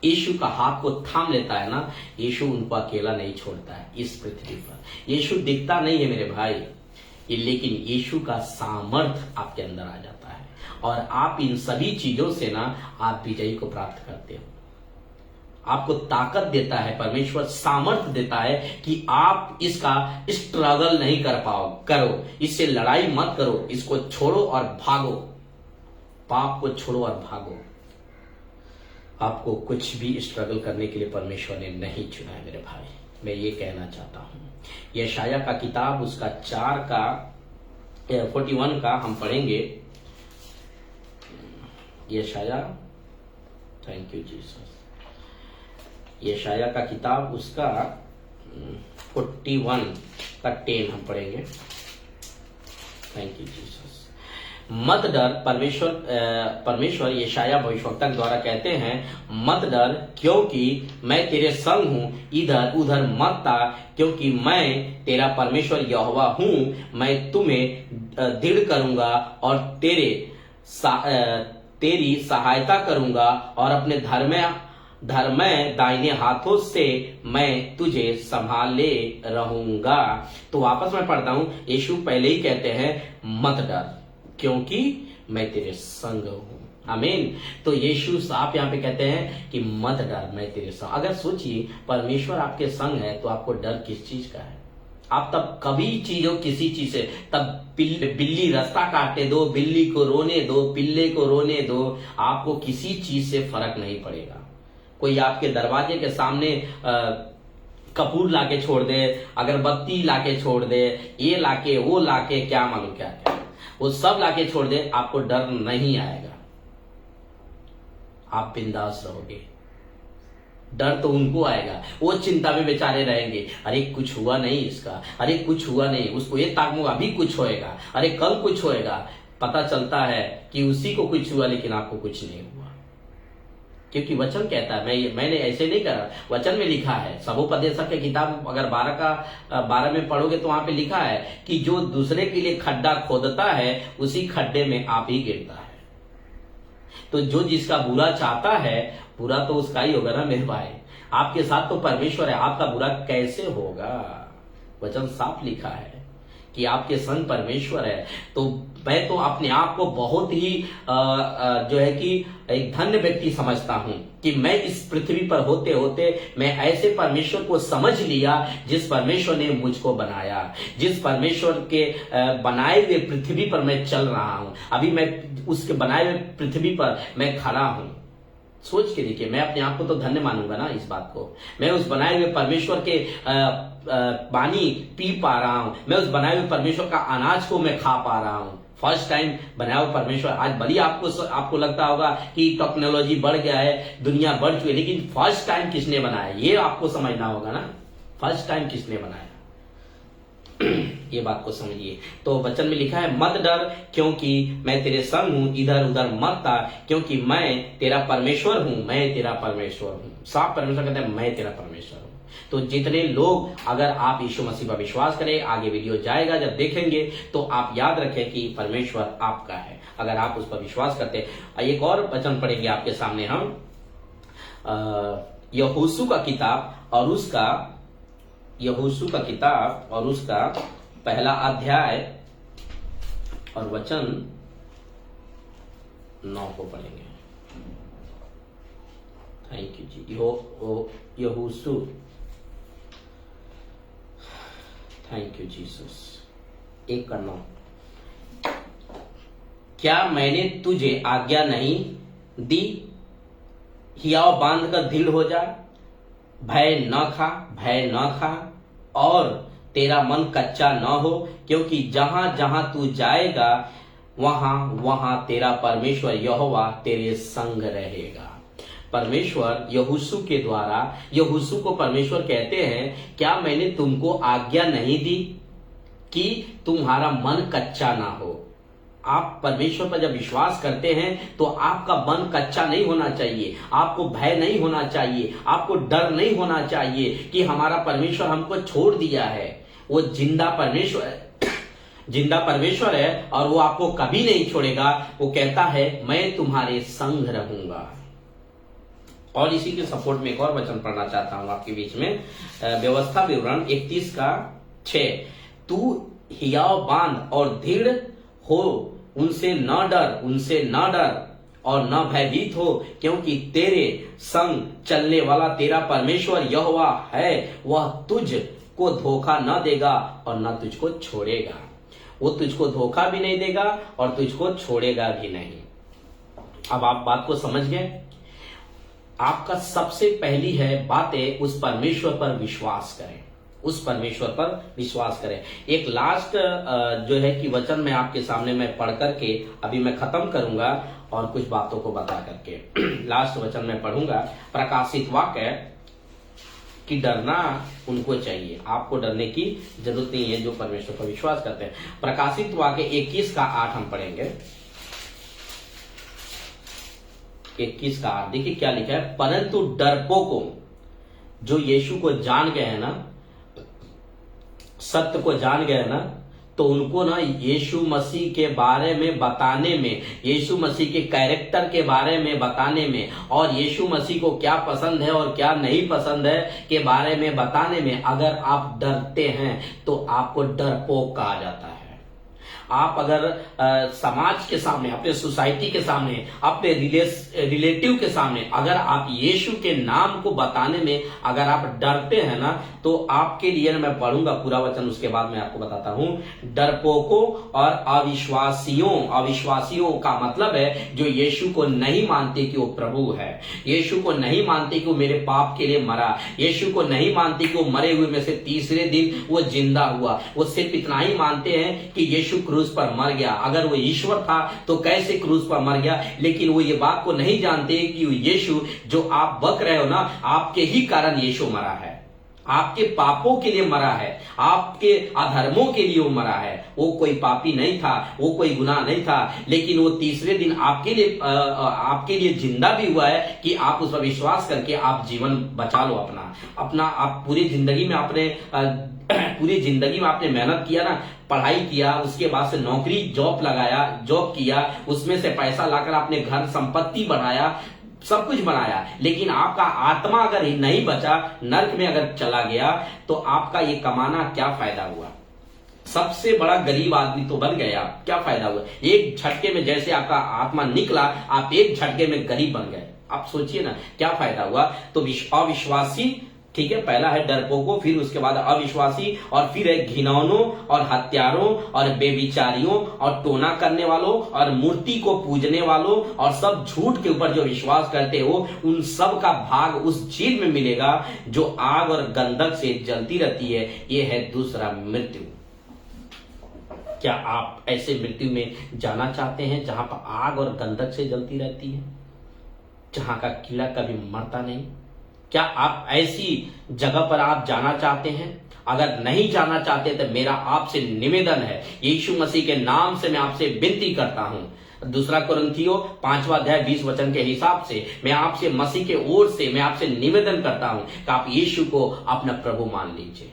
यीशु का हाथ को थाम लेता है ना, यीशु उनको अकेला नहीं छोड़ता है इस पृथ्वी पर। यीशु दिखता नहीं है मेरे भाई, लेकिन यीशु का सामर्थ आपके अंदर आ जाता है और आप इन सभी चीजों से ना आप विजयी को प्राप्त करते हो। आपको ताकत देता है परमेश्वर, सामर्थ्य देता है कि आप इसका स्ट्रगल नहीं करो, इससे लड़ाई मत करो, इसको छोड़ो और भागो, पाप को छोड़ो और भागो। आपको कुछ भी स्ट्रगल करने के लिए परमेश्वर ने नहीं चुना है मेरे भाई, मैं ये कहना चाहता हूं। यशाया का किताब उसका 41 का हम पढ़ेंगे। यशाया, थैंक यू जीसस, यशाया का किताब उसका 41 का 10 हम पढ़ेंगे। Thank you Jesus. मत डर, परमेश्वर यशाया भविष्यवक्ता द्वारा कहते हैं, मत डर क्योंकि मैं तेरे संग हूं, इधर उधर मत ता क्योंकि मैं तेरा परमेश्वर यहोवा हूं। मैं तुम्हें दृढ़ करूंगा और तेरी सहायता करूंगा और अपने धर्मय दाहिने हाथों से मैं तुझे संभाले रहूंगा। तो वापस मैं पढ़ता हूं, यीशु पहले ही कहते हैं मत डर क्योंकि मैं तेरे संग हूं। आमीन। तो यीशु साहब यहाँ पे कहते हैं कि मत डर, मैं तेरे संग। अगर सोचिए परमेश्वर आपके संग है तो आपको डर किस चीज का है? आप तब कभी चीजों किसी चीज से, तब बिल्ली रास्ता काटे दो, बिल्ली को रोने दो, पिल्ले को रोने दो, आपको किसी चीज से फर्क नहीं पड़ेगा। कोई आपके दरवाजे के सामने कपूर लाके छोड़ दे, अगरबत्ती लाके छोड़ दे, ये लाके वो लाके, क्या मालूम क्या क्या, वो सब लाके छोड़ दे, आपको डर नहीं आएगा, आप बिंदास रहोगे। डर तो उनको आएगा, वो चिंता में बेचारे रहेंगे, अरे कुछ हुआ नहीं इसका, अरे कुछ हुआ नहीं उसको, ये ताकू अभी कुछ होएगा, अरे कल कुछ होएगा। पता चलता है कि उसी को कुछ हुआ लेकिन आपको कुछ नहीं हुआ, क्योंकि वचन कहता है, मैंने ऐसे नहीं करा, वचन में लिखा है। सबोपदेशक की किताब अगर 12 में पढ़ोगे तो वहां पे लिखा है कि जो दूसरे के लिए खड्डा खोदता है उसी खड्डे में आप ही गिरता है। तो जो जिसका बुरा चाहता है, बुरा तो उसका ही होगा ना मेरे भाई। आपके साथ तो परमेश्वर है, आपका बुरा कैसे होगा? वचन साफ लिखा है कि आपके संग परमेश्वर है। तो मैं तो अपने आप को बहुत ही जो है कि एक धन्य व्यक्ति समझता हूं कि मैं इस पृथ्वी पर होते होते मैं ऐसे परमेश्वर को समझ लिया जिस परमेश्वर ने मुझको बनाया, जिस परमेश्वर के बनाए हुए पृथ्वी पर मैं चल रहा हूं। अभी मैं उसके बनाए हुए पृथ्वी पर मैं खड़ा हूं। सोच के देखिए, मैं अपने आप को तो धन्य मानूंगा ना इस बात को। मैं उस बनाए हुए परमेश्वर के पानी पी पा रहा हूं, मैं उस बनाए हुए परमेश्वर का अनाज को मैं खा पा रहा हूं। फर्स्ट टाइम बनाया हुआ परमेश्वर। आज भले आपको लगता होगा कि टेक्नोलॉजी बढ़ गया है, दुनिया बढ़ चुकी है, लेकिन फर्स्ट टाइम किसने बनाया ये आपको समझना होगा ना। फर्स्ट टाइम किसने बनाया ये बात को समझिए। तो वचन में लिखा है मत डर क्योंकि मैं तेरे संग हूं, इधर उधर मत ता क्योंकि मैं तेरा परमेश्वर हूं, मैं तेरा परमेश्वर हूं। साफ परमेश्वर कहते हैं मैं तेरा परमेश्वर हूं। तो जितने लोग, अगर आप यीशु मसीह पर विश्वास करें, आगे वीडियो जाएगा जब देखेंगे तो आप याद रखें कि परमेश्वर आपका है, अगर आप उस पर विश्वास करते हैं। एक और वचन पढ़ेंगे आपके सामने हम, यहोशू का किताब और उसका यहोशू का किताब और उसका 1 अध्याय और वचन 9 को पढ़ेंगे। थैंक यू जी। यहोशू, थैंक यू जीसस। 1:9, क्या मैंने तुझे आज्ञा नहीं दी, हियाव बांध कर दृढ़ हो जा, भय न खा और तेरा मन कच्चा न हो, क्योंकि जहां जहां तू जाएगा वहां वहां तेरा परमेश्वर यहोवा तेरे संग रहेगा। परमेश्वर यहोशू के द्वारा, यहोशू को परमेश्वर कहते हैं, क्या मैंने तुमको आज्ञा नहीं दी कि तुम्हारा मन कच्चा ना हो। आप परमेश्वर पर जब विश्वास करते हैं तो आपका मन कच्चा नहीं होना चाहिए, आपको भय नहीं होना चाहिए, आपको डर नहीं होना चाहिए कि हमारा परमेश्वर हमको छोड़ दिया है। वो जिंदा परमेश्वर है और वो आपको कभी नहीं छोड़ेगा। वो कहता है मैं तुम्हारे संग रहूंगा। और इसी के सपोर्ट में एक और वचन पढ़ना चाहता हूं आपके बीच में, व्यवस्था विवरण 31 का 6, तू हियाव बांध और दृढ़ हो, उनसे न डर और न भयभीत हो, क्योंकि तेरे संग चलने वाला तेरा परमेश्वर यहोवा है। वह तुझको धोखा न देगा और न तुझको छोड़ेगा। वो तुझको धोखा भी नहीं देगा और तुझको छोड़ेगा भी नहीं। अब आप बात को समझ गए। आपका सबसे पहली है बात है उस परमेश्वर पर विश्वास करें, उस परमेश्वर पर विश्वास करें। एक लास्ट जो है कि वचन मैं आपके सामने मैं पढ़ करके अभी मैं खत्म करूंगा और कुछ बातों को बता करके लास्ट वचन मैं पढ़ूंगा। प्रकाशित वाक्य कि डरना उनको चाहिए, आपको डरने की जरूरत नहीं है जो परमेश्वर पर विश्वास करते हैं। प्रकाशित वाक्य 21:8 हम पढ़ेंगे। 21:8 देखिए क्या लिखा है। परंतु डरपोकों जो यीशु को जान गए हैं ना, सत्य को जान गए ना, तो उनको ना यीशु मसीह के बारे में बताने में, यीशु मसीह के कैरेक्टर के बारे में बताने में और यीशु मसीह को क्या पसंद है और क्या नहीं पसंद है के बारे में बताने में अगर आप डरते हैं तो आपको डरपोक कहा जाता है। आप अगर समाज के सामने, अपने सोसाइटी के सामने, अपने रिलेटिव के सामने अगर आप यीशु के नाम को बताने में अगर आप डरते हैं ना, तो आपके लिए मैं पढ़ूंगा पूरा वचन, उसके बाद मैं आपको बताता हूं। डरपोकों और अविश्वासियों का मतलब है जो यीशु को नहीं मानते कि वो प्रभु है, यीशु को नहीं मानते कि वो मेरे पाप के लिए मरा, यीशु को नहीं मानते कि वो मरे हुए में से तीसरे दिन वो जिंदा हुआ। वो सिर्फ इतना ही मानते हैं कि यीशु क्रूस पर मर गया। अगर वो ईश्वर था तो कैसे क्रूस पर मर गया, लेकिन वो ये बात को नहीं जानते कि यीशु जो आप बक रहे हो ना, आपके ही कारण यीशु मरा है, आपके पापों के लिए मरा है, आपके अधर्मों के लिए वो मरा है। वो कोई पापी नहीं था, वो कोई गुनाह नहीं था, लेकिन वो तीसरे दिन आपके लिए जिंदा भी हुआ है कि आप उस पर विश्वास करके आप जीवन बचा लो अपना। आप पूरी जिंदगी में आपने मेहनत किया ना, पढ़ाई किया, उसके बाद से नौकरी जॉब किया, उसमें से पैसा लाकर आपने घर संपत्ति बढ़ाया, सब कुछ बनाया, लेकिन आपका आत्मा अगर नहीं बचा, नरक में अगर चला गया, तो आपका ये कमाना क्या फायदा हुआ। सबसे बड़ा गरीब आदमी तो बन गए आप, क्या फायदा हुआ। एक झटके में जैसे आपका आत्मा निकला, आप एक झटके में गरीब बन गए। आप सोचिए ना क्या फायदा हुआ। तो अविश्वासी, ठीक है, पहला है डरपोकों, फिर उसके बाद अविश्वासी, और फिर है घिनौनों और हत्यारों और बेविचारियों और टोना करने वालों और मूर्ति को पूजने वालों और सब झूठ के ऊपर जो विश्वास करते हो, उन सब का भाग उस झील में मिलेगा जो आग और गंधक से जलती रहती है। यह है दूसरा मृत्यु। क्या आप ऐसे मृत्यु में जाना चाहते हैं जहां पर आग और गंधक से जलती रहती है, जहां का कीड़ा कभी मरता नहीं? क्या आप ऐसी जगह पर आप जाना चाहते हैं? अगर नहीं जाना चाहते तो मेरा आपसे निवेदन है, यीशु मसीह के नाम से मैं आपसे विनती करता हूं। दूसरा कुरिन्थियों 5:20 के हिसाब से मैं आपसे मसीह के ओर से मैं आपसे निवेदन करता हूं कि आप यीशु को अपना प्रभु मान लीजिए,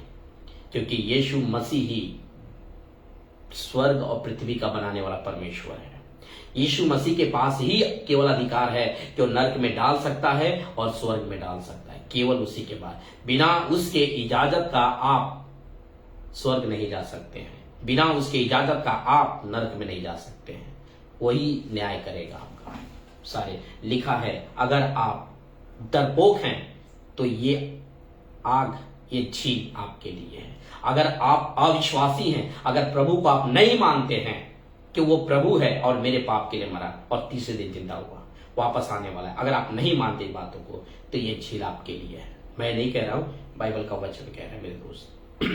क्योंकि यीशु मसीह ही स्वर्ग और पृथ्वी का बनाने वाला परमेश्वर है। यीशु मसीह के पास ही केवल अधिकार है कि वो नरक में डाल सकता है और स्वर्ग में डाल सकता है, केवल उसी के बाद। बिना उसके इजाजत का आप स्वर्ग नहीं जा सकते हैं, बिना उसके इजाजत का आप नरक में नहीं जा सकते हैं। वही न्याय करेगा आपका। सारे लिखा है, अगर आप डरपोक हैं तो ये आग, ये झील आपके लिए है। अगर आप अविश्वासी हैं, अगर प्रभु को आप नहीं मानते हैं कि वो प्रभु है और मेरे पाप के लिए मरा और तीसरे दिन जिंदा हुआ, वापस आने वाला है, अगर आप नहीं मानते इन बातों को, तो ये झील आपके लिए है। मैं नहीं कह रहा हूं, बाइबल का वचन कह रहा है मेरे दोस्त।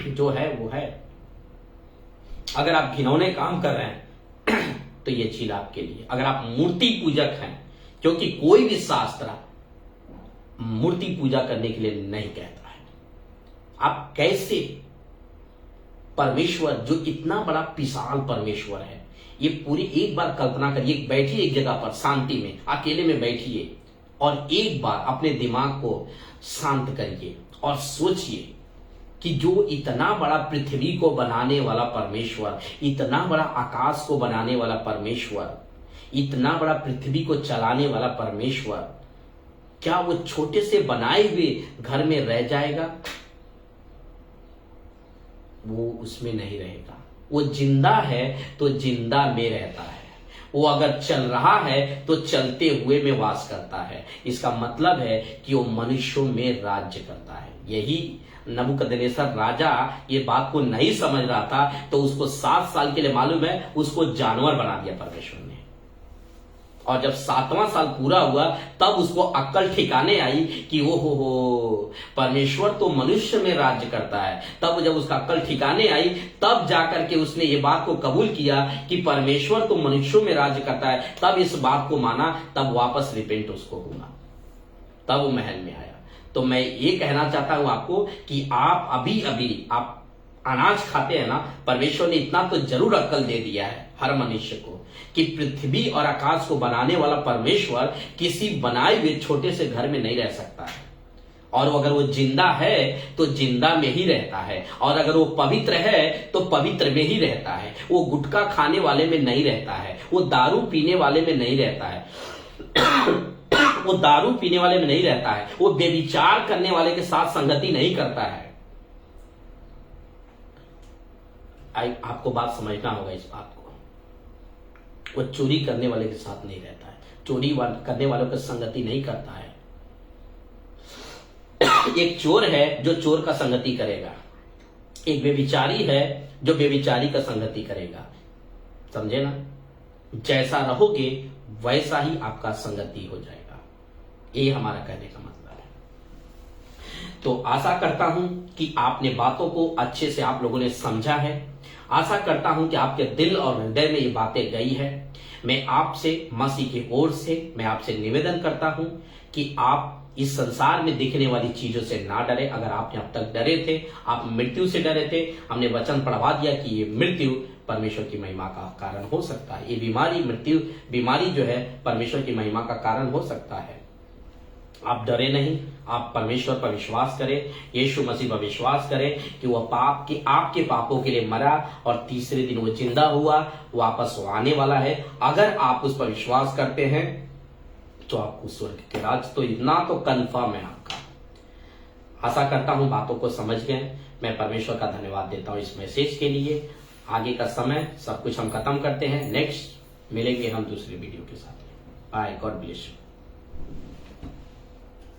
जो है वो है। अगर आप घिनौने काम कर रहे हैं तो ये झील आपके लिए। अगर आप मूर्ति पूजक हैं, क्योंकि कोई भी शास्त्र मूर्ति पूजा करने के लिए नहीं कहता है। आप कैसे परमेश्वर, जो इतना बड़ा विशाल परमेश्वर है, ये पूरी एक बार कल्पना करिए, बैठिए एक जगह पर शांति में, अकेले में बैठिए और एक बार अपने दिमाग को शांत करिए और सोचिए कि जो इतना बड़ा पृथ्वी को बनाने वाला परमेश्वर, इतना बड़ा आकाश को बनाने वाला परमेश्वर, इतना बड़ा पृथ्वी को चलाने वाला परमेश्वर, क्या वो छोटे से बनाए हुए घर में रह जाएगा? वो उसमें नहीं रहेगा। वो जिंदा है तो जिंदा में रहता है, वो अगर चल रहा है तो चलते हुए में वास करता है। इसका मतलब है कि वो मनुष्यों में राज्य करता है। यही नबूकदनेस्सर राजा ये बात को नहीं समझ रहा था, तो उसको 7 साल के लिए मालूम है उसको जानवर बना दिया परमेश्वर ने। और जब 7वां साल पूरा हुआ तब उसको अक्ल ठिकाने आई कि ओ हो परमेश्वर तो मनुष्य में राज्य करता है। तब जब उसका अक्ल ठिकाने आई तब जाकर के उसने ये बात को कबूल किया कि परमेश्वर तो मनुष्यों में राज्य करता है। तब इस बात को माना, तब वापस रिपेंट उसको हुआ, तब वो महल में आया। तो मैं ये कहना चाहता हूं आपको कि आप अभी आप अनाज खाते हैं ना, परमेश्वर ने इतना तो जरूर अक्ल दे दिया है हर मनुष्य को कि पृथ्वी और आकाश को बनाने वाला परमेश्वर किसी बनाए हुए छोटे से घर में नहीं रह सकता है। और अगर वो जिंदा है तो जिंदा में ही रहता है, और अगर वो पवित्र है तो पवित्र में ही रहता है। वो गुटखा खाने वाले में नहीं रहता है, वो दारू पीने वाले में नहीं रहता है वो दारू पीने वाले में नहीं रहता है, वो व्यभिचार करने वाले के साथ संगति नहीं करता है। आपको बात समझना होगा इस बात को। वो चोरी करने वाले के साथ नहीं रहता है, चोरी करने वालों की संगति नहीं करता है। एक चोर है जो चोर का संगति करेगा, एक व्यभिचारी है जो व्यभिचारी का संगति करेगा। समझे ना? जैसा रहोगे वैसा ही आपका संगति हो जाएगा, ये हमारा कहने का मतलब है। तो आशा करता हूं कि आपने बातों को अच्छे से आप लोगों ने समझा है। आशा करता हूं कि आपके दिल और हृदय में ये बातें गई है। मैं आपसे मसीह की ओर से मैं आपसे निवेदन करता हूं कि आप इस संसार में दिखने वाली चीजों से ना डरे। अगर आपने अब तक डरे थे, आप मृत्यु से डरे थे, हमने वचन पढ़वा दिया कि ये मृत्यु परमेश्वर की महिमा का कारण हो सकता है। ये बीमारी जो है परमेश्वर की महिमा का कारण हो सकता है। आप डरे नहीं, आप परमेश्वर पर विश्वास करें, यीशु मसीह पर विश्वास करें कि वह आपके पापों के लिए मरा और तीसरे दिन वो जिंदा हुआ, वापस वो आने वाला है। अगर आप उस पर विश्वास करते हैं तो आपको स्वर्ग के राज तो इतना तो कंफर्म है आपका। आशा करता हूं बातों को समझ गए। मैं परमेश्वर का धन्यवाद देता हूं इस मैसेज के लिए। आगे का समय सब कुछ हम खत्म करते हैं, नेक्स्ट मिलेंगे हम दूसरे वीडियो के साथ। Bye, God bless you.